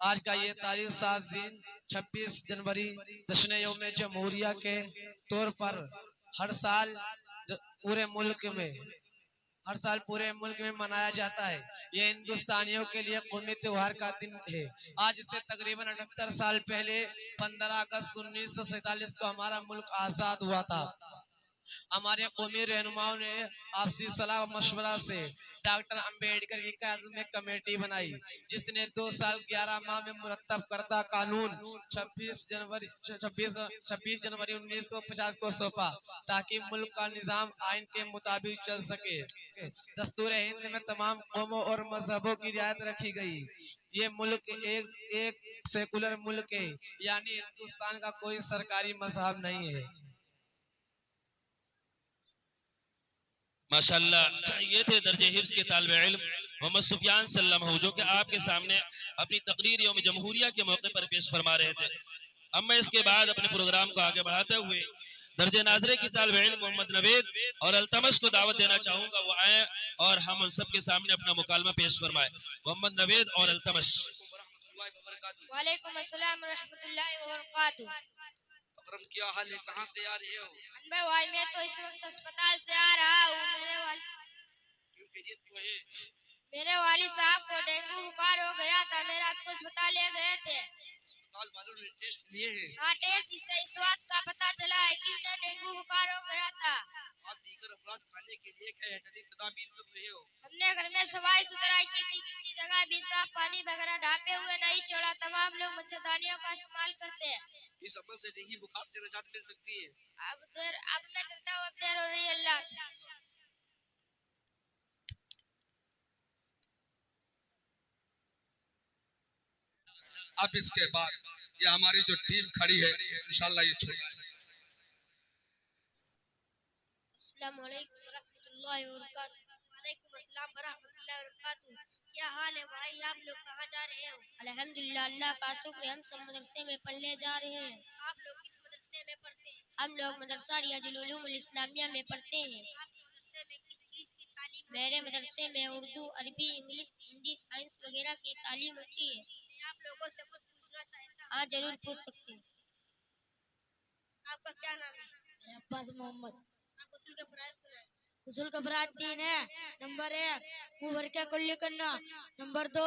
आज का ये तारीख 7 दिन 26 जनवरी जश्न यौम जमहूरिया के तौर पर हर साल पूरे मुल्क में मनाया जाता है। ये हिंदुस्तानियों के लिए कौमी त्योहार का दिन है। आज से तकरीबन 78 साल पहले 15 अगस्त 1947 को हमारा मुल्क आज़ाद हुआ था। हमारे कौमी रहनुमाओं ने आपसी सलाह मशवरा से डॉक्टर अंबेडकर की क़यादत में कमेटी बनाई, जिसने 2 साल 11 माह में मुरत्तब करदा कानून 26 जनवरी 1950 को सौंपा, ताकि मुल्क का निज़ाम आइन के मुताबिक चल सके। सके। दस्तूर हिंद में तमाम कौमों और मजहबों की रियायत रखी गई। ये मुल्क एक सेकुलर मुल्क है, यानी हिंदुस्तान का कोई सरकारी मजहब नहीं है। माशाल्लाह, ये थे दर्जे हिफ्ज के तालिब इल्म मोहम्मद सुफियान सल्लम हो, जो कि आपके सामने अपनी तकरीर यौम जमहूरिया के मौके पर पेश फरमा रहे थे। अब मैं इसके बाद अपने प्रोग्राम को आगे बढ़ाते हुए दर्जे नाजरे की तालिब इल्म मोहम्मद नवेद और अल्तमश को दावत देना चाहूंगा, वो आए और हम उन सबके सामने अपना मुकालमा पेश फरमाए। मोहम्मद नवेद और अल्तमश। वालेकुम अस्सलाम रहमतुल्लाहि व बरकातुहू। अकरम, क्या हाल है? कहाँ से आ रहे हो? अनवर भाई, मैं तो इस वक्त अस्पताल से आ रहा हूँ। क्यों, खैरियत क्यों है? मेरे वालिद साहब को डेंगू बुखार हो गया था। मैं रात को अस्पताल ले गए थे। अस्पताल वालों ने टेस्ट लिए हैं? हाँ, टेस्ट से इस बात का पता चला है कि उन्हें डेंगू बुखार हो गया था। आप दीगर अफराद खाने के लिए क्या एहतियाती तदाबीर कर रहे हो? हमने घर में सफाई सुथराई की थी। किसी जगह भी साफ पानी वगैरह ढापे हुए नहीं छोड़ा। तमाम लोग मच्छरदानियों का इस्तेमाल करते हैं। इस अमल से डेंगू बुखार से निजात मिल सकती है। अब मैं चलता हूँ, अब देर हो रही है। अल्लाह हाफ़िज़। अब इसके बाद ये हमारी जो टीम खड़ी है, इंशाल्लाह ये छोड़। अस्सलामु अलैकुम वरहमतुल्लाहि वबरकातुहू। वालेकुम अस्सलाम वरहमतुल्लाहि वबरकातुहू। क्या हाल है भाई? आप लोग कहाँ जा रहे हो? अल्हम्दुलिल्लाह, अल्लाह का शुक्र है, हम सब मदरसे में पढ़ने जा रहे हैं। आप लोग किस मदरसे में पढ़ते हैं? हम लोग मदरसा रियाजुल उलूमुल इस्लामिया में पढ़ते हैं। आपके मदरसे में किस चीज़ की तालीम? मेरे मदरसे में उर्दू, अरबी, इंग्लिश, हिंदी, साइंस वगैरह की तालीम होती है। मैं आप लोगों से कुछ पूछना चाहता हूँ। हाँ, जरूर पूछ सकते हैं। आपका क्या नाम है? मेरे अब्बास मोहम्मद। गुस्ल के फराइज़ सुनाएं। गुस्ल का फराज 3 है। नंबर 1, मुंह भर के कुल्ली करना। नंबर 2,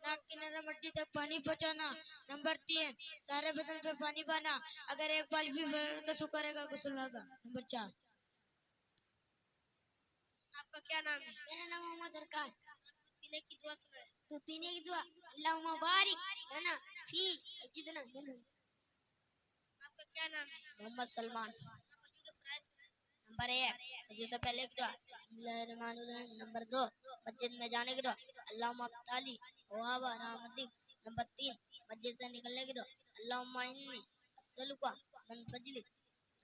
नाक की नरम हड्डी तक पानी पहुंचाना। नंबर 3, सारे बदन पे पानी पाना। अगर एक बाल भी भर के सूखा रहेगा गुस्ल होगा। नंबर 4। आपका क्या नाम है? मेरा नाम मोहम्मद अरकान। दूध पीने की दुआ सुनाएं। दूध पीने की दुआ, अल्लाहुम्मा बारिक लना फी जिदना। आपका क्या नाम है? मोहम्मद सलमान। वजू के फराइज़ सुनाएं। नंबर 1, वजू से पहले की दुआ बिस्मिल्लाहिर्रहमानिर्रहीम। नंबर 2, मस्जिद में जाने की दुआ अल्लाहुम्मा अब्ताली वहाबा रहमतिक। नंबर 3, मस्जिद से निकलने की दुआ अल्लाहुम्मा इन्नी अस्सलुका मन फजलिक।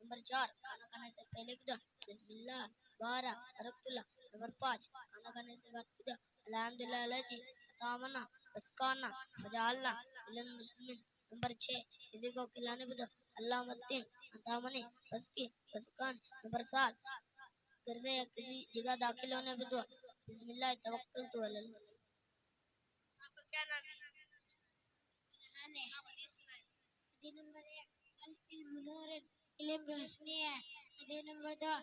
नंबर 4, खाना खाने से पहले की दुआ बिस्मिल्लाह बारा बरकतुल्लाह। नंबर 5, खाना खाने से बाद की दुआ अल्हम्दुलिल्लाह लजी अतामना वस्काना फजालना मिनल मुस्लिमीन। नंबर 6, किसी को खिलाने की दुआ अल्लाह मत्तीन अतामनी बसकी बसकान। नंबर 7, घर से या किसी जगह दाखिल होने की दुआ बिस्मिल्लाह तवक्कलतु अलल्लाह। आपका क्या नाम है? आप हदीस सुनाएं। हदीस नंबर 1, अल इल्मु नूरुन, इल्म रोशनी है। हदीस नंबर 2,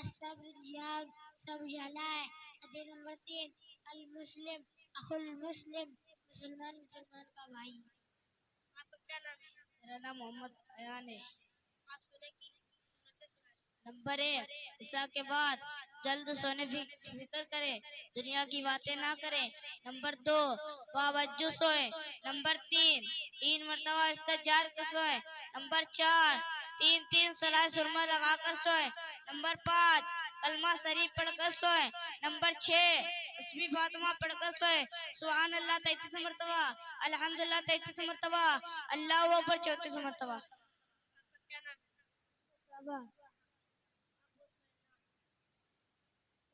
अस्सब्र जियान, सब उजाला है। हदीस नंबर 3, अल मुस्लिम अखुल मुस्लिम, मुसलमान मुसलमान का भाई। आपका क्या नाम है? मेरा नाम मोहम्मद अयान है। आप सोने की सूरतें सुनाएं। नंबर 1, ईसा के बाद जल्द सोने की फिक्र करें, दुनिया की बातें ना करें। नंबर 2, बावजूद सोए। नंबर 3 मरतबा इस्तिजार कर सोए। नंबर 4, 3 सलाह सुरमा लगाकर सोए। नंबर 5, कलमा शरीफ पढ़कर सोए। नंबर 6, तस्बीह फातिमा पढ़कर सोए। सुभान अल्लाह 33 मरतबा, अल्हम्दुलिल्लाह 33 मरतबा, अल्लाहू अकबर 34 मरतबा। आपका क्या नाम है?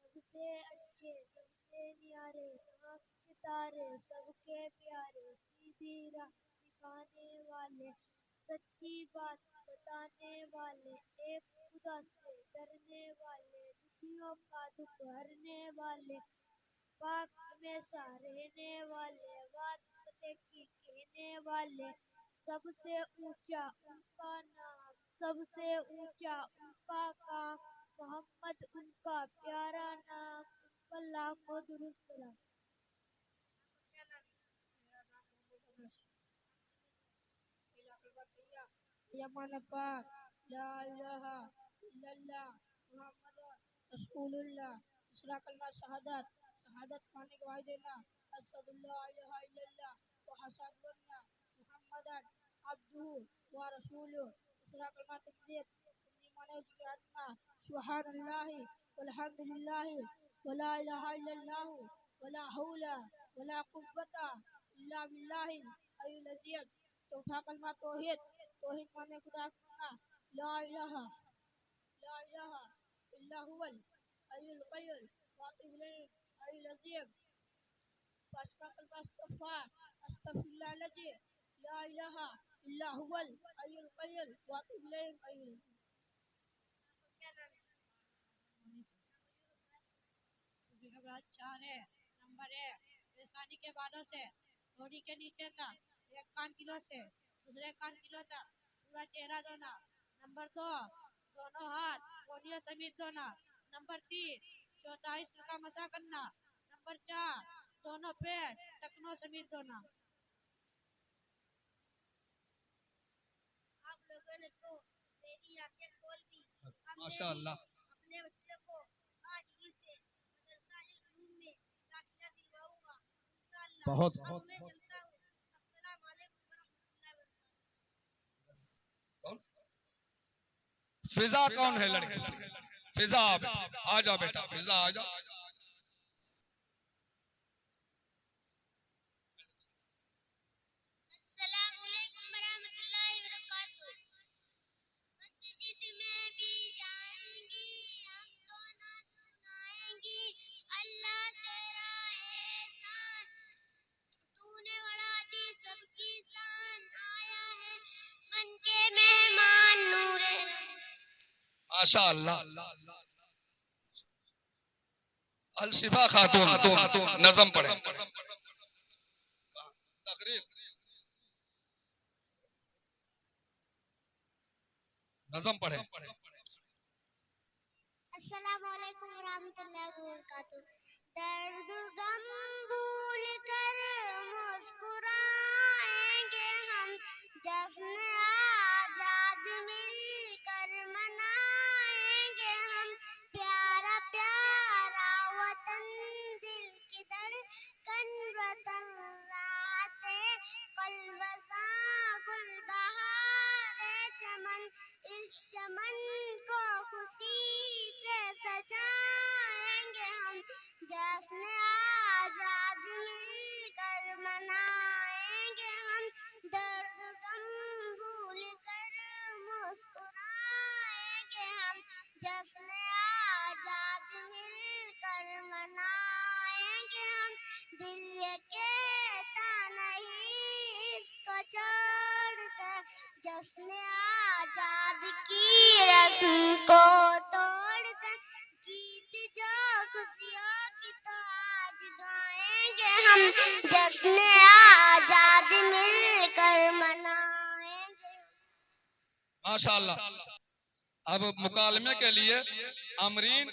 सबसे अच्छे, सबसे न्यारे, आँख के तारे, सबके प्यारे, सीधी राह दिखाने वाले, सच्ची बात बताने वाले, एक खुदा से डरने वाले, दुखियों का दुख हरने वाले, पाक हमेशा रहने वाले, बात पते की कहने वाले, सबसे ऊंचा उनका नाम, सबसे ऊंचा उनका काम, मोहम्मद उनका प्यारा नाम, उन पर लाखों दुरूद सलाम। क्या नाम है? यमान पाक, ला इलाहा इल्लल्लाह मुहम्मद रसूलुल्लाह। दूसरा कलमा शहादत, शहादत पाने गवाही देना, अशहदु ला इलाहा इल्लल्लाह व अशहदु अन्ना मुहम्मदन अब्दुहु व रसूलुहु। तीसरा कलमा तकबीर, अपनी माने उसकी आत्मा, सुभानअल्लाह वल्हम्दुलिल्लाह वला इलाहा इल्लल्लाहु वला हौला वला कुव्वता इल्ला बिल्लाहिल अलिय्यिल अज़ीम। चौथा कलमा तौहीद, तौहीद माने खुदा का ला इलाहा इल्ला हुवल हय्युल क़य्यूम वातूबु इलैहि अल अज़ीम। पांचवा कलमा इस्तग़फ़ार, अस्तग़फिरुल्लाह लज़ी ला इलाहा इल्ला हुवल हय्युल क़य्यूम वातूबु इलैहि अल अज़ीम। घबराहट 4 है। नंबर 1 परेशानी के बालों से थोड़ी के नीचे तक, एक कान किलो से दूसरे कान किलो तक पूरा चेहरा धोना। नंबर 2 दोनों हाथ कोहनियों समेत धोना। नंबर 3 चौथाई सिर का मसा करना। नंबर 4 दोनों पैर टखनों समेत धोना। आप लोगों ने तो मेरी आंखें खोल दी। माशाअल्लाह। अपने बच्चे को आज ही से मदरसा उलूम में दाखिला दिलवाऊंगा इंशाअल्लाह। बहुत अब मैं चलता हूँ। अस्सलाम वालेकुम वरहमतुल्लाहि वबरकातुहू। कौन फिजा कौन है लड़की? फिजा आ जाओ बेटा, फिजा आ जाओ। अस्सलामु अलैकुम वरहमतुल्लाहि वबरकातुहू। मस्जिद में भी जाएंगी हम तो नात सुनाएंगी। अल्लाह तेरा एहसान तूने बढ़ा दी सबकी शान। आया है मन के मेहमान नूरे। माशाअल्लाह। अलशिफा खातून नज़म पढ़े। तकरीर नज़म पढ़े। अस्सलामु अलैकुम वरहमतुल्लाहि वबरकातुहू। दर्द गम भूल कर मुस्कुराएंगे हम। जश्न आजाद मिलकर मनाएंगे हम। प्यारा प्यारा वतन दिल की धड़कन वतन। राते कलबज़ां गुलबहारे चमन। इस चमन को खुशी से सजाएंगे हम। जश्न आजाद मिलकर मनाएंगे हम। दर्द गम भूल कर मुस्कुराएंगे हम। जश्न आजाद मिलकर मनाएंगे हम। दिल ये कहता नहीं इसको छोड़ दे। जश्न आजाद की रस्म को तोड़ दे। गीत जो खुशियों की तो आज गाएंगे हम। जश्न आजाद मिलकर मनाएंगे। माशाअल्लाह। अब मुकालमे के लिए अमरीन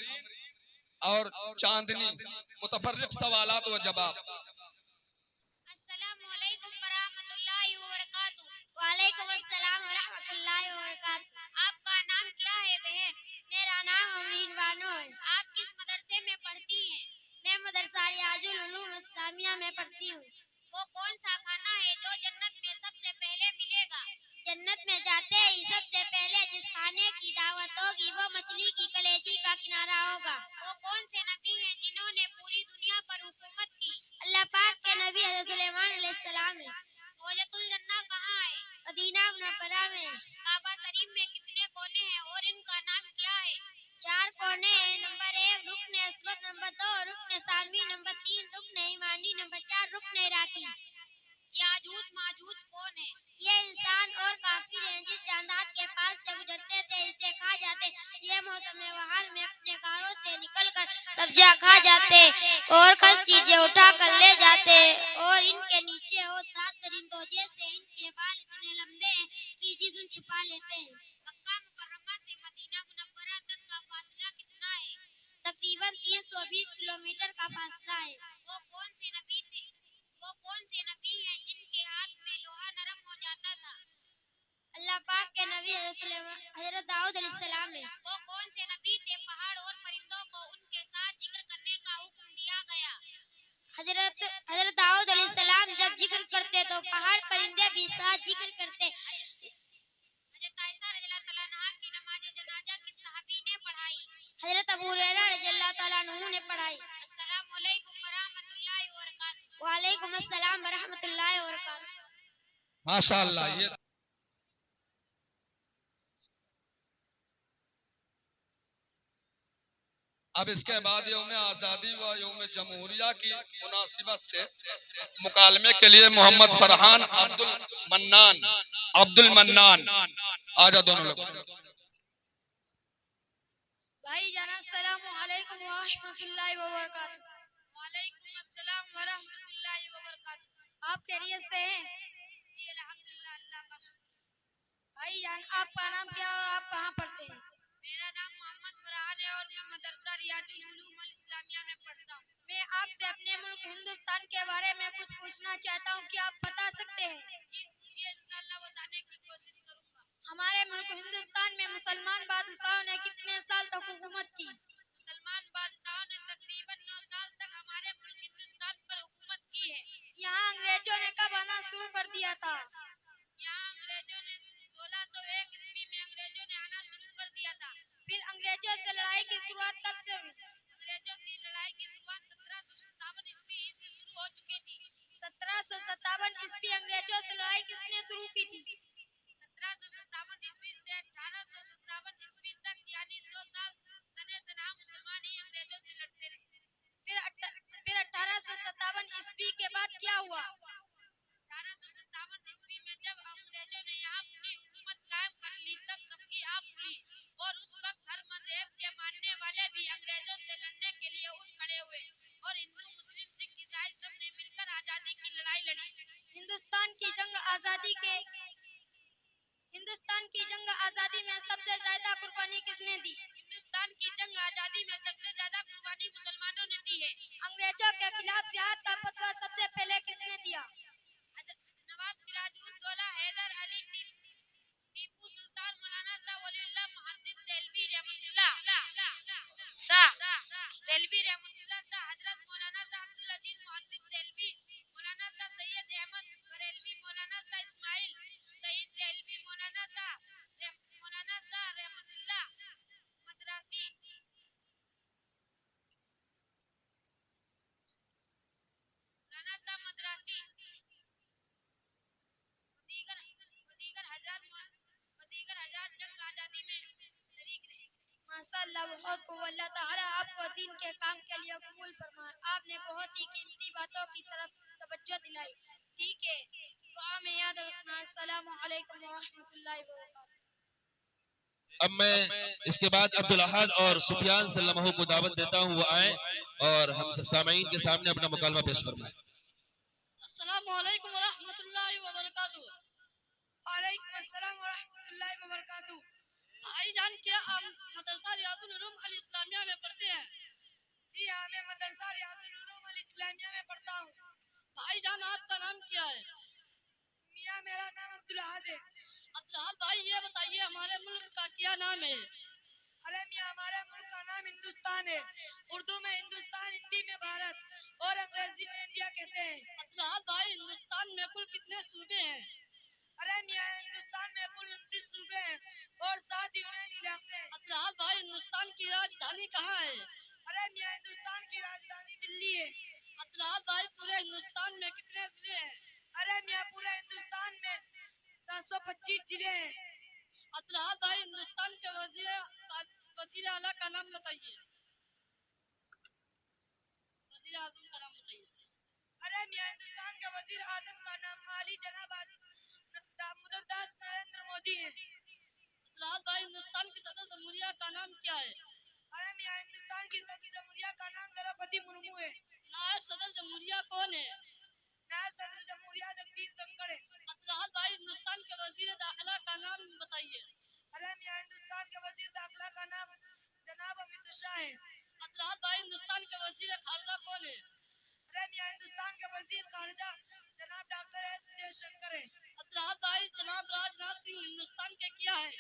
और चांदनी मुतफर्रिक सवालात व जवाब। अस्सलामु अलैकुम वरहमतुल्लाहि वबरकातुहू। वालेकुम अस्सलाम वरहमतुल्लाहि वबरकातुहू। आपका नाम क्या है बहन? मेरा नाम अमरीन बानो है। आप किस मदरसे में पढ़ती हैं? मैं मदरसा रियाजुल उलूम इस्लामिया में पढ़ती हूँ। वो कौन सा खाना है जो जन्नत में सबसे पहले मिलेगा? जन्नत में जाते ही सबसे पहले जिस खाने की दावत होगी वो मछली की कलेजी का किनारा होगा। वो कौन से नबी हैं जिन्होंने पूरी दुनिया पर हुकूमत की? अल्लाह पाक के नबी हज़रत सुलेमान अलैहिस्सलाम है। रोज़तुल जन्नह कहाँ है? मदीना मुनव्वरा में। काबा शरीफ में कितने कोने हैं और इनका नाम क्या है? 4 कोने हैं। नंबर 1 रुक्न अस्वद, नंबर 2 रुक्न सामी, नंबर 3 रुक्न ईमानी, नंबर 4 रुक्न इराकी। याजूज माजूज कौन है? ये इंसान और काफिर हैं जिस जांदात के पास से गुजरते थे इसे खा जाते। ये मौसम बहार में अपने कारों से निकलकर सब्जियां खा जाते और खस चीजें उठा कर ले जाते और इनके नीचे और 7 दरिंदों जैसे इनके बाल इतने लंबे हैं कि जिस्म छुपा लेते हैं। मक्का मुकर्रमा से मदीना मुनव्वरा तक का फासला कितना है? तकरीबन 320 किलोमीटर का फासला है। वो कौन से नबी हैं जिनके हाथ में लोहा नरम हो जाता था? अल्लाह पाक के नबी हजरत दाऊद अलैहिस्सलाम है। वो कौन से नबी थे पहाड़ और परिंदों को उनके साथ जिक्र करने का हुक्म दिया गया? हजरत दाऊद अलैहिस्सलाम जब जिक्र करते तो पहाड़ परिंदे भी साथ जिक्र करते। हजरत आयशा रज़ियल्लाहु तआला अन्हा की नमाज जनाजा किस सहाबी ने पढ़ाई? हजरत अबू हुरैरा रज़ियल्लाहु तआला अन्हु ने पढ़ाई। वालेकुम अस्सलाम व रहमतुल्लाहि व बरकातहू। माशाअल्लाह। ये अब इसके बाद यौम आज़ादी व यौम जमहूरिया की मुनासिबत से मुकालमे के लिए मोहम्मद फरहान अब्दुल मन्नान आजा दोनों लोग। भाई जान अस्सलामु अलैकुम व रहमतुल्लाहि व बरकातहू। वालेकुम अस्सलाम व रहमतुल्लाहि व बरकातहू। आप खैरियत से हैं? जी अल्हम्दुलिल्लाह, अल्लाह का शुक्र। भाई जान आपका नाम क्या है और आप कहाँ पढ़ते हैं? मेरा नाम मोहम्मद फरहान है और मैं मदरसा रियाजुल उलूम अल इस्लामिया में पढ़ता हूँ। मैं आपसे अपने मुल्क हिंदुस्तान के बारे में कुछ पूछना चाहता हूँ, क्या आप बता सकते हैं? जी पूछिए, इंशाअल्लाह बताने की कोशिश करूंगा। हमारे मुल्क हिंदुस्तान में मुसलमान बादशाहों ने कितने साल तक हुकूमत की? मुसलमान बादशाहों ने तकरीबन 9 साल तक हमारे मुल्क हिंदुस्तान पर हुकूमत की है। यहाँ अंग्रेजों ने कब आना शुरू कर दिया था? यहाँ अंग्रेजों ने 1601 ईस्वी में अंग्रेजों ने आना शुरू कर दिया था। फिर अंग्रेजों से लड़ाई की शुरुआत कब से हुई? अंग्रेजों की लड़ाई की शुरुआत 1757 ईस्वी से शुरू हो चुकी थी। 1757 ईस्वी अंग्रेजों से लड़ाई किसने शुरू की थी? 1757 ईस्वी से 1857 ईस्वी तक यानी 100 साल तने तना मुसलमान ही अंग्रेजों से लड़ते रहे। फिर 1857 ईस्वी के बाद क्या हुआ? 1857 ईस्वी में जब अंग्रेजों ने यहाँ अपनी हुकूमत कायम कर ली तब सबकी आग खुली और उस वक्त हर मजहब के मानने वाले भी अंग्रेजों से लड़ने के लिए उठ खड़े हुए और हिंदू मुस्लिम सिख ईसाई सब ने मिलकर आजादी की लड़ाई लड़ी। हिंदुस्तान की जंग आजादी में सबसे ज्यादा कुर्बानी किसने दी? हिंदुस्तान की जंग आजादी में सबसे ज्यादा कुर्बानी मुसलमानों ने दी है। अंग्रेजों के खिलाफ जिहाद का फतवा सबसे पहले किसने दिया? नवाब सिराजुद्दौला, हैदर अली, टीपू सुल्तान, मौलाना शाह वलीउल्लाह मुहद्दिद देहलवी रहमतुल्लाह शाह, हजरत मौलाना शाह अब्दुल अजीज मुहद्दिद देहलवी, मौलाना शाह सैयद अहमद बरेलवी, मौलाना शाह इस्माइल सईद देहलवी, मौलाना शाह रहमतुल्लाह मदरासी, दीगर हजरत जंग आजादी में शरीक रहे। माशाअल्लाह, बहुत खूब। अल्लाह ताला आपको दीन के काम के लिए कबूल फरमाए। आपने बहुत ही कीमती बातों की तरफ तवज्जो दिलाई। ठीक है, दुआ में याद रखना। अस्सलामु अलैकुम व रहमतुल्लाहि व बरकातहू। अब मैं इसके बाद अब्दुल अहद और सुफियान सल्लमहु को दावत देता हूँ, वो आए और हम सब सामईन के सामने अपना मुकालमा पेश फरमाए। अस्सलामु अलैकुम व रहमतुल्लाहि व बरकातहू। वालेकुम अस्सलाम व रहमतुल्लाहि व बरकातहू। भाईजान, क्या आप मदरसा रियाजुल उलूम अल इस्लामिया में पढ़ते हैं? जी हाँ, मैं मदरसा रियाजुल उलूम अल इस्लामिया में पढ़ता हूँ। भाईजान, आपका नाम क्या है? मियाँ, मेरा नाम अब्दुल अहद है। अब्दुल भाई, ये बताइए हमारे मुल्क का क्या नाम है? अरे मियाँ, हमारे मुल्क का नाम हिंदुस्तान है। उर्दू में हिंदुस्तान, हिंदी में भारत और अंग्रेजी में इंडिया कहते हैं। अब्दुल भाई, हिंदुस्तान में कुल कितने सूबे हैं? अरे मियाँ, हिंदुस्तान में कुल 29 सूबे हैं और 7 यूनियन इलाके हैं। अब्दुल भाई, हिंदुस्तान की राजधानी कहाँ है? अरे मियाँ, हिंदुस्तान की राजधानी दिल्ली है। अब्दुल भाई, पूरे हिंदुस्तान में कितने जिले हैं? अरे मियाँ, पूरे हिंदुस्तान में 725 जिले हैं। अब्दुल भाई, हिंदुस्तान के वजीर आला का नाम बताइए। वजीर आजम का नाम बताइए। अरे मियाँ, हिंदुस्तान के वजीर आजम का नाम आली जनाब दामोदरदास नरेंद्र मोदी है। अब्दुल भाई, हिंदुस्तान की सदर जमहूरिया का नाम क्या है? अरे मियाँ, हिंदुस्तान की सदर जमहूरिया का नाम द्रौपदी मुर्मू है। नायब सदर जमहूरिया कौन है? नायब सदर जमहूरिया जगदीप धनखड़ है। अब्दुल भाई, हिंदुस्तान के वजीर दाखिला का नाम बताइए। अरे मियाँ, हिंदुस्तान के वजीर दाखिला का नाम जनाब अमित शाह है। अब्दुल भाई, हिंदुस्तान के वजीर खारजा कौन है? अरे मियाँ, हिंदुस्तान के वजीर खारजा जनाब डॉक्टर एस जयशंकर है। अब्दुल भाई, जनाब राजनाथ सिंह हिंदुस्तान के क्या है?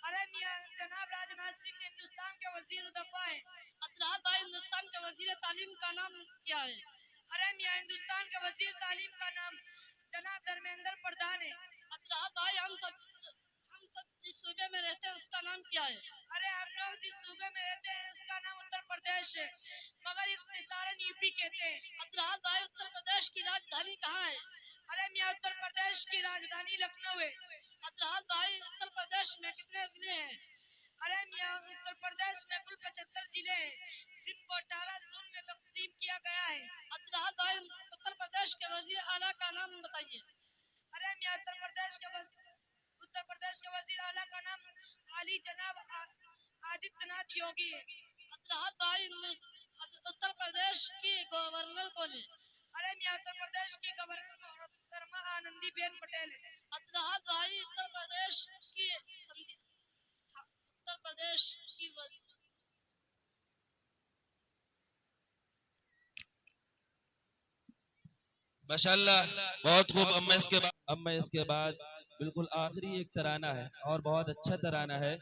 अरे मियाँ, जनाब राजनाथ सिंह हिंदुस्तान के वजीर दफा है। अब्दुल भाई, हिंदुस्तान के वजीर तालीम का नाम क्या है? अरे मियाँ, हिंदुस्तान के वजीर तालीम का नाम जनाब धर्मेंद्र प्रधान है। अब्दुल भाई, हम सब जिस सूबे में रहते हैं उसका नाम क्या है? अरे हम लोग जिस सूबे में रहते हैं उसका नाम उत्तर प्रदेश है, मगर इख्तिसारन यूपी कहते हैं। अब्दुल भाई उत्तर प्रदेश की राजधानी कहाँ है? अरे मियाँ उत्तर प्रदेश की राजधानी लखनऊ है। अब्दुल भाई उत्तर प्रदेश में कितने जिले हैं? अरे मियाँ उत्तर प्रदेश में कुल 75 जिले हैं, जिनको 18 जोन में तकसीम किया गया है। अब्दुल भाई उत्तर प्रदेश के वजीर आला का नाम बताइए। अरे मियाँ उत्तर प्रदेश के वजीर आला का नाम आली जनाब आदित्यनाथ योगी है। अब्दुल भाई उत्तर प्रदेश की गवर्नर कौन है? अरे मियाँ उत्तर प्रदेश की गवर्नर मोहतरमा आनंदीबेन पटेल है। अब्दुल भाई उत्तर प्रदेश की माशाल्लाह, बहुत खूब। अब मैं इसके बाद बिल्कुल आखिरी एक तराना है और बहुत अच्छा तराना है,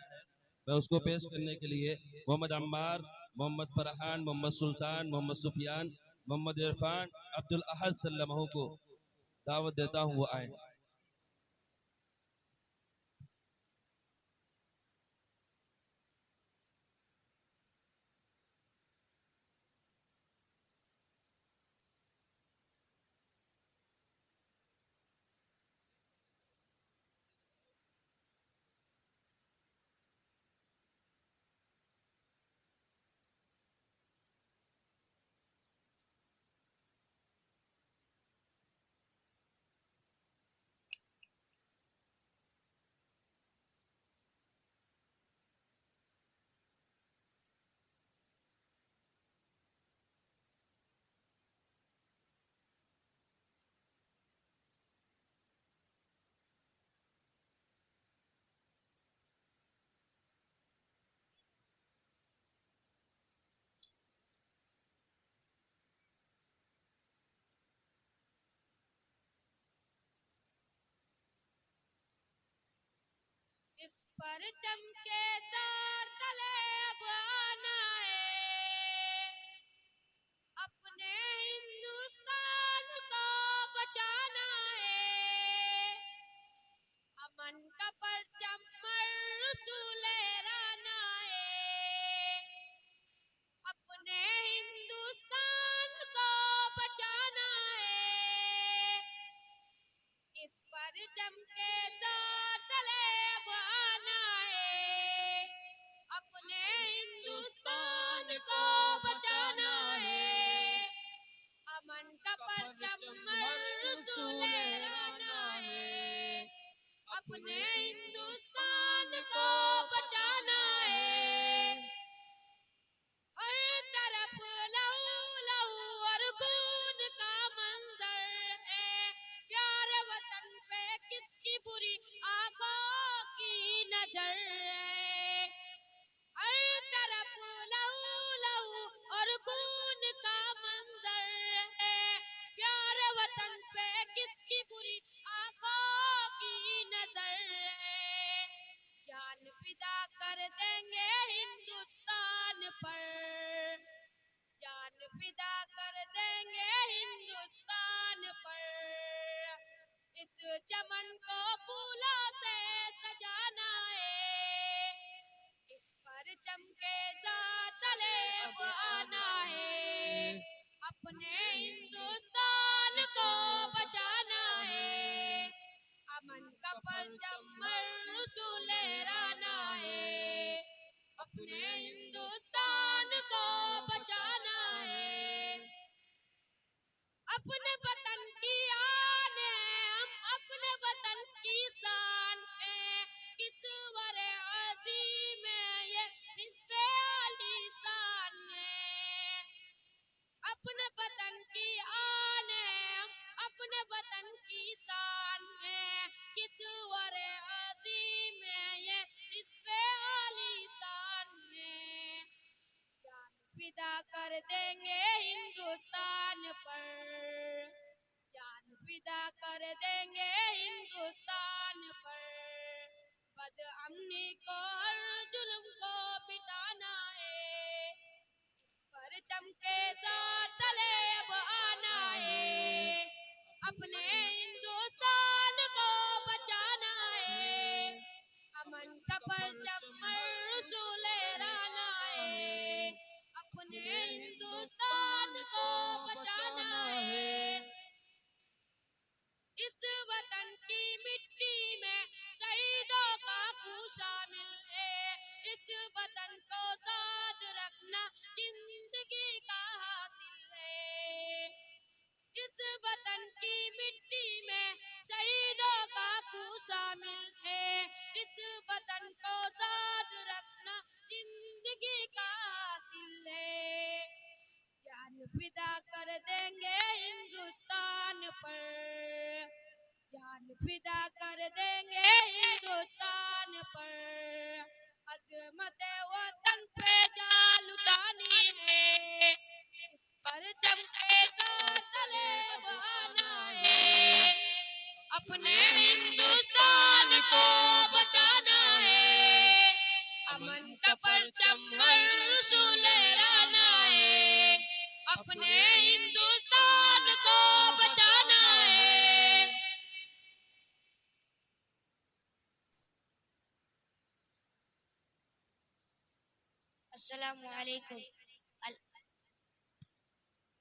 मैं उसको पेश करने के लिए मोहम्मद अम्मार, मोहम्मद फरहान, मोहम्मद सुल्तान, मोहम्मद सुफियान, मोहम्मद इरफान, अब्दुल अहद सल्लमहू को दावत देता हूँ वो आए। इस पर चमके सार तले अब आना है, अपने हिंदुस्तान को बचाना है, अमन का परचम लहराना है, अपने हिंदुस्तान को बचाना है, इस पर चमके सार तले अब आना है, अपने हिंदुस्तान को बचाना है, अमन का परचम लहराना है, अपने हिंदुस्तान को बचाना है। हर तरफ लहू लहू और खून का मंजर है, प्यारे वतन पे किसकी बुरी आंखों की नजर है। हर तरफ लहू लहू और खून का मंजर है, प्यारे वतन पे किसकी बुरी आंखों की नजर है। जान फिदा कर देंगे हिंदुस्तान पर, जान फिदा कर देंगे हिंदुस्तान पर, इस चमन को फूलों से सजाना है, इस पर चमके साथ तले अब आना है, अपने हिंदुस्तान को बचाना है, अमन का परचम लहराना है, अपने हिंदुस्तान को बचाना है। अपने वतन की आन है, हम अपने वतन की शान है, किस्वर अजीम है ये हिस्बे आलीशान है। अपने वतन की आन है, हम अपने वतन की शान है, किस्वर अजीम है ये हिस्बे आलीशान है। जान फिदा कर देंगे हिंदुस्तान पर, जान फिदा कर देंगे हिंदुस्तान पर, बदअमनी को हर जुल्म को मिटाना है, इस पर चमके साथ तले अब आना है, अपने हिंदुस्तान को बचाना है, अमन का शामिल है। इस वतन को साथ रखना जिंदगी का हासिल है। इस वतन की मिट्टी में शहीदों का खून शामिल है। इस वतन को साथ रखना जिंदगी का हासिल है। जान फिदा कर देंगे हिंदुस्तान पर, जान फिदा कर देंगे हिंदुस्तान पर। अजमत वतन पे जान उठानी है, इस परचम के साथ तले बहाना है। अपने हिंदुस्तान को बचाना है, अमन का परचम हर सू लहराना है। अपने हिंदुस्तान को बचाना है। अस्सलामु अलैकुम।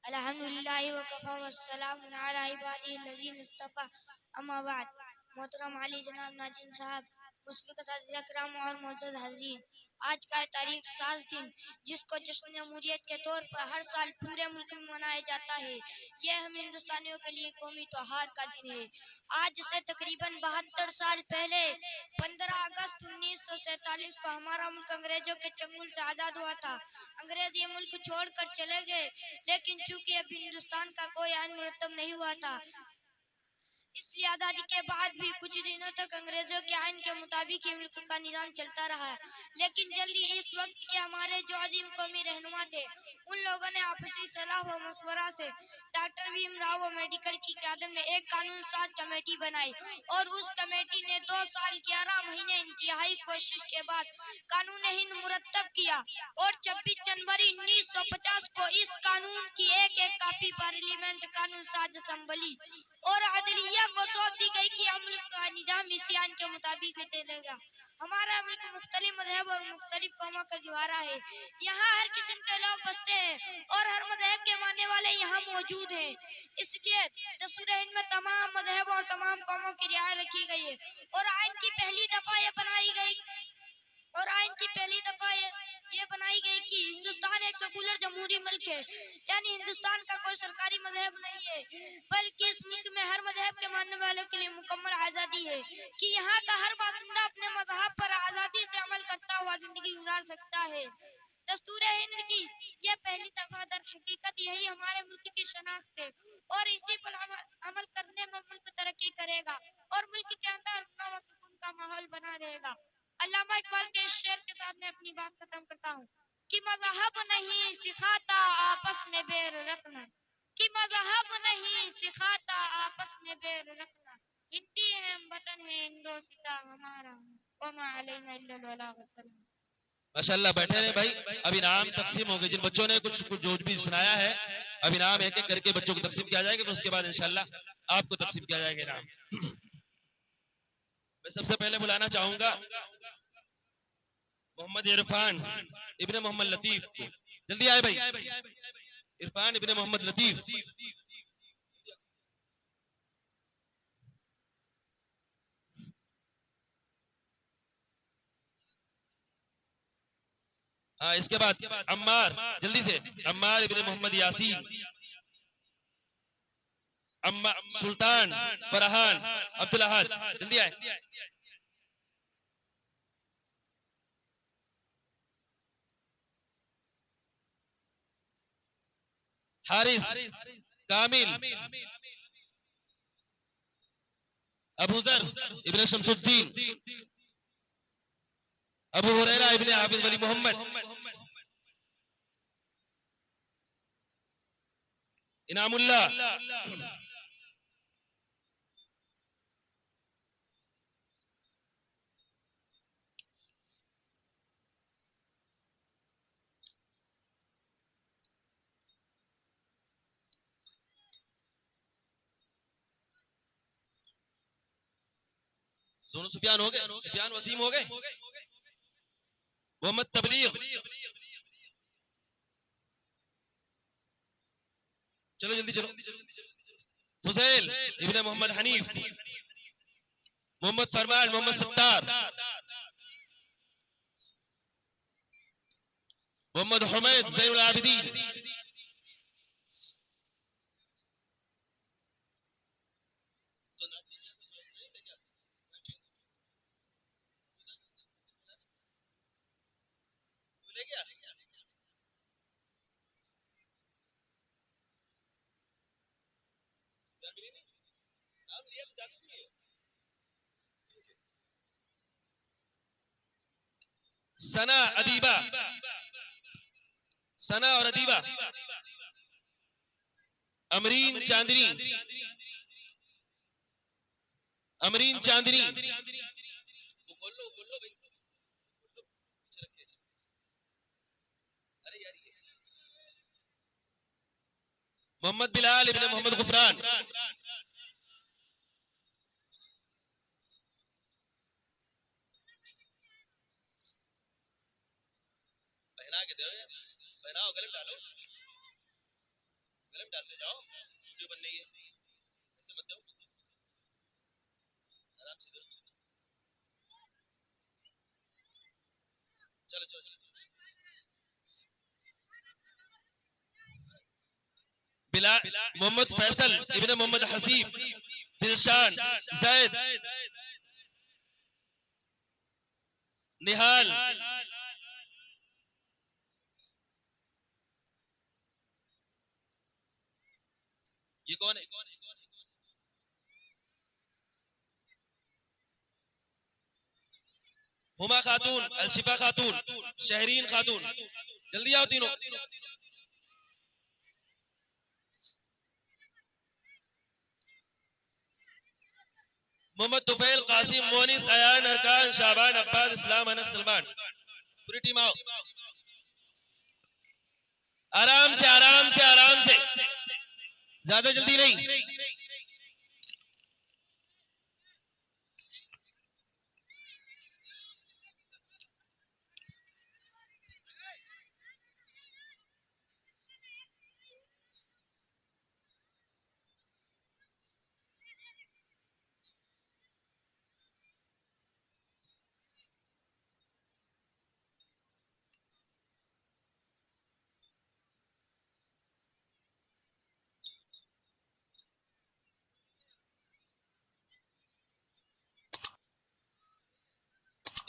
अल्हम्दुलिल्लाह व कफ़ा व सलामुन अला इबादिहिल्लज़ीना इस्तफ़ा, अम्मा बाद। मोहतरम आली जनाब नाजिम साहब, मुस्लिम असातिज़ा किराम और मोअज़्ज़ज़ हाज़रीन, आज का तारीख 7 दिन जिसको जश्न जमहूरियत के तौर पर हर साल पूरे मुल्क में मनाया जाता है, यह हम हिंदुस्तानियों के लिए कौमी त्योहार का दिन है। आज से तकरीबन 72 साल पहले 15 अगस्त 1947 को हमारा मुल्क अंग्रेजों के चंगुल से आज़ाद हुआ था। अंग्रेज ये मुल्क छोड़कर चले गए, लेकिन चूंकि अभी हिंदुस्तान का कोई आईन मुरतब नहीं हुआ था, इसलिए आज़ादी के बाद भी कुछ दिनों तक अंग्रेजों के आइन के मुताबिक ही मुल्क का निज़ाम चलता रहा। लेकिन जल्दी इस वक्त के हमारे जो अजीम कौमी रहनुमा थे, उन लोगों ने आपसी सलाह व मशवरा से डॉक्टर भीमराव अम्बेडकर की क़यादत में एक कानून साज कमेटी बनाई और उस कमेटी ने 2 साल 11 महीने इंतहाई कोशिश के बाद कानून हिंद मुरतब किया और 26 जनवरी 1950 को इस कानून की एक कापी पार्लियामेंट कानून साज असम्बली और अदलिया को सौंप दी गई कि मुल्क का निजाम इसी आइन के मुताबिक चलेगा। हमारा मुल्क मुख्तलिफ मजहब और मुख्तलिफ कौमों का गवारा है। यहाँ हर किस्म के लोग बसते हैं और हर मजहब के मानने वाले यहाँ मौजूद हैं। इसलिए दस्तूर हिंद में तमाम मजहब और तमाम कौमों की रियायत रखी गई है और आइन की पहली दफा ये बनाई गई कि हिंदुस्तान एक सेकुलर जमहूरी मुल्क है, यानी हिंदुस्तान का कोई सरकारी मजहब नहीं है, बल्कि इस मुल्क में हर मजहब के मानने वालों के लिए मुकम्मल आज़ादी है कि यहाँ का हर बासिंदा अपने मजहब पर आज़ादी से अमल करता हुआ जिंदगी गुजार सकता है। दस्तूर हिंद की यह पहली दफा दर हकीकत यही हमारे मुल्क की शनाख्त है और इसी पर अमल करने में मुल्क तरक्की करेगा और मुल्क के अंदर अमन व सुकून का माहौल बना रहेगा। अल्लामा इकबाल के इस शेर के साथ मैं अपनी बात खत्म करता हूँ कि मजहब नहीं सिखाता आपस में बैर रखना, कि मजहब नहीं सिखाता आपस में बैर रखना। हिंदी है हम वतन है हिंदोसिता हमारा, वमा अलैना इल्लल बलाग। माशाल्लाह, बैठे रहे भाई। अब इनाम तकसीम हो गए। जिन बच्चों ने कुछ जो भी सुनाया है, अब इनाम एक एक करके बच्चों को तकसीम किया जाएगा, फिर उसके बाद इंशाल्लाह आपको तकसीम किया जाएगा इनाम। मैं सबसे पहले बुलाना चाहूंगा मोहम्मद इरफान इब्ने मोहम्मद लतीफ को। जल्दी आए भाई, इरफान इब्ने मोहम्मद लतीफ। हाँ, इसके बाद अम्मार, जल्दी से अम्मार इब्ने मोहम्मद यासीन, अम्मा सुल्तान फरहान अब्दुल अहद, जल्दी आए। हारिस कामिल, अबूजर इब्ने शमसुद्दीन, अबू हुरैरा इब्ने हाफिज वली मोहम्मद, इनामुल्लाह, दोनों सुफियान हो गए, सुफियान वसीम हो गए, मोहम्मद तबलीग, चलो जल्दी चलो, फुजैल इब्ने मोहम्मद हनीफ, मोहम्मद फरमान, मोहम्मद सत्तार, मोहम्मद हुमैद ज़ैनुल आबिदीन, सना अदीबा, सना और अदीबा, अमरीन चांदनी, अमरीन चांदनी, मोहम्मद बिलाल इब्ने मोहम्मद गुफरान, पहना के दो यार, पहनाओ, गले में डालो, गले में डालते जाओ, वीडियो बन रही है, ऐसे मत दो, आराम से दो, चलो चलो चलो। बिलाल, मोहम्मद फैसल इब्ने मोहम्मद हसीब, दिलशान, जैद, निहाल, ये कौन है? हुमा खातून, अलशिफा खातून, शहरीन खातून, जल्दी आओ तीनों। मोहम्मद तुफैल, कासिम, मोनिस, अयान, अरकान, शाबान, अब्बास, इस्लाम, अनस, सलमान, पूरी टीम आओ। आराम से आराम से आराम से, ज्यादा जल्दी नहीं।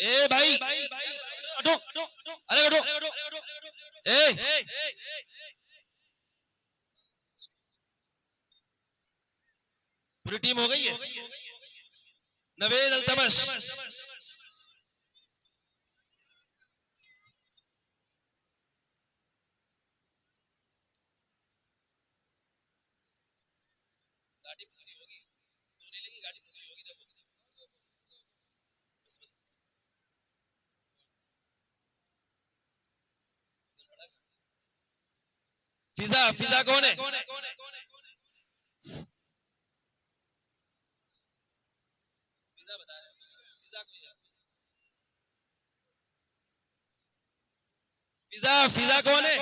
ए भाई, हटो, अरे हटो, ए, पूरी टीम हो गई है। नवेद अल्तमश, गाड़ी फंसी होगी, तो नहीं लगी, गाड़ी फंसी होगी, देखो बस बस। फिजा, फिजा कौन है? फिजा बता रहे हैं, फिजा कोई है? फिजा, फिजा कौन है?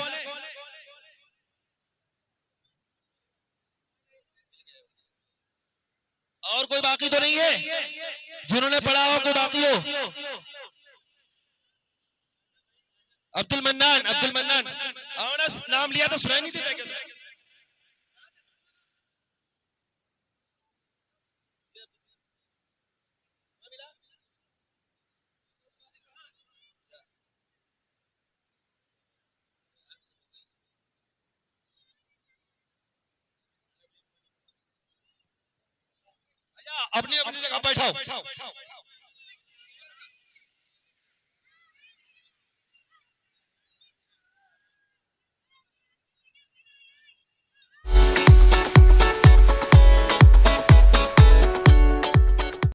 और कोई बाकी तो नहीं है जिन्होंने पढ़ा हो? कोई बाकी हो? अब्दुल मन्नान, अब्दुल मन्नान, आओ ना, नाम लिया तो सुनाई नहीं देता क्या? अपनी अपनी जगह बैठाओ।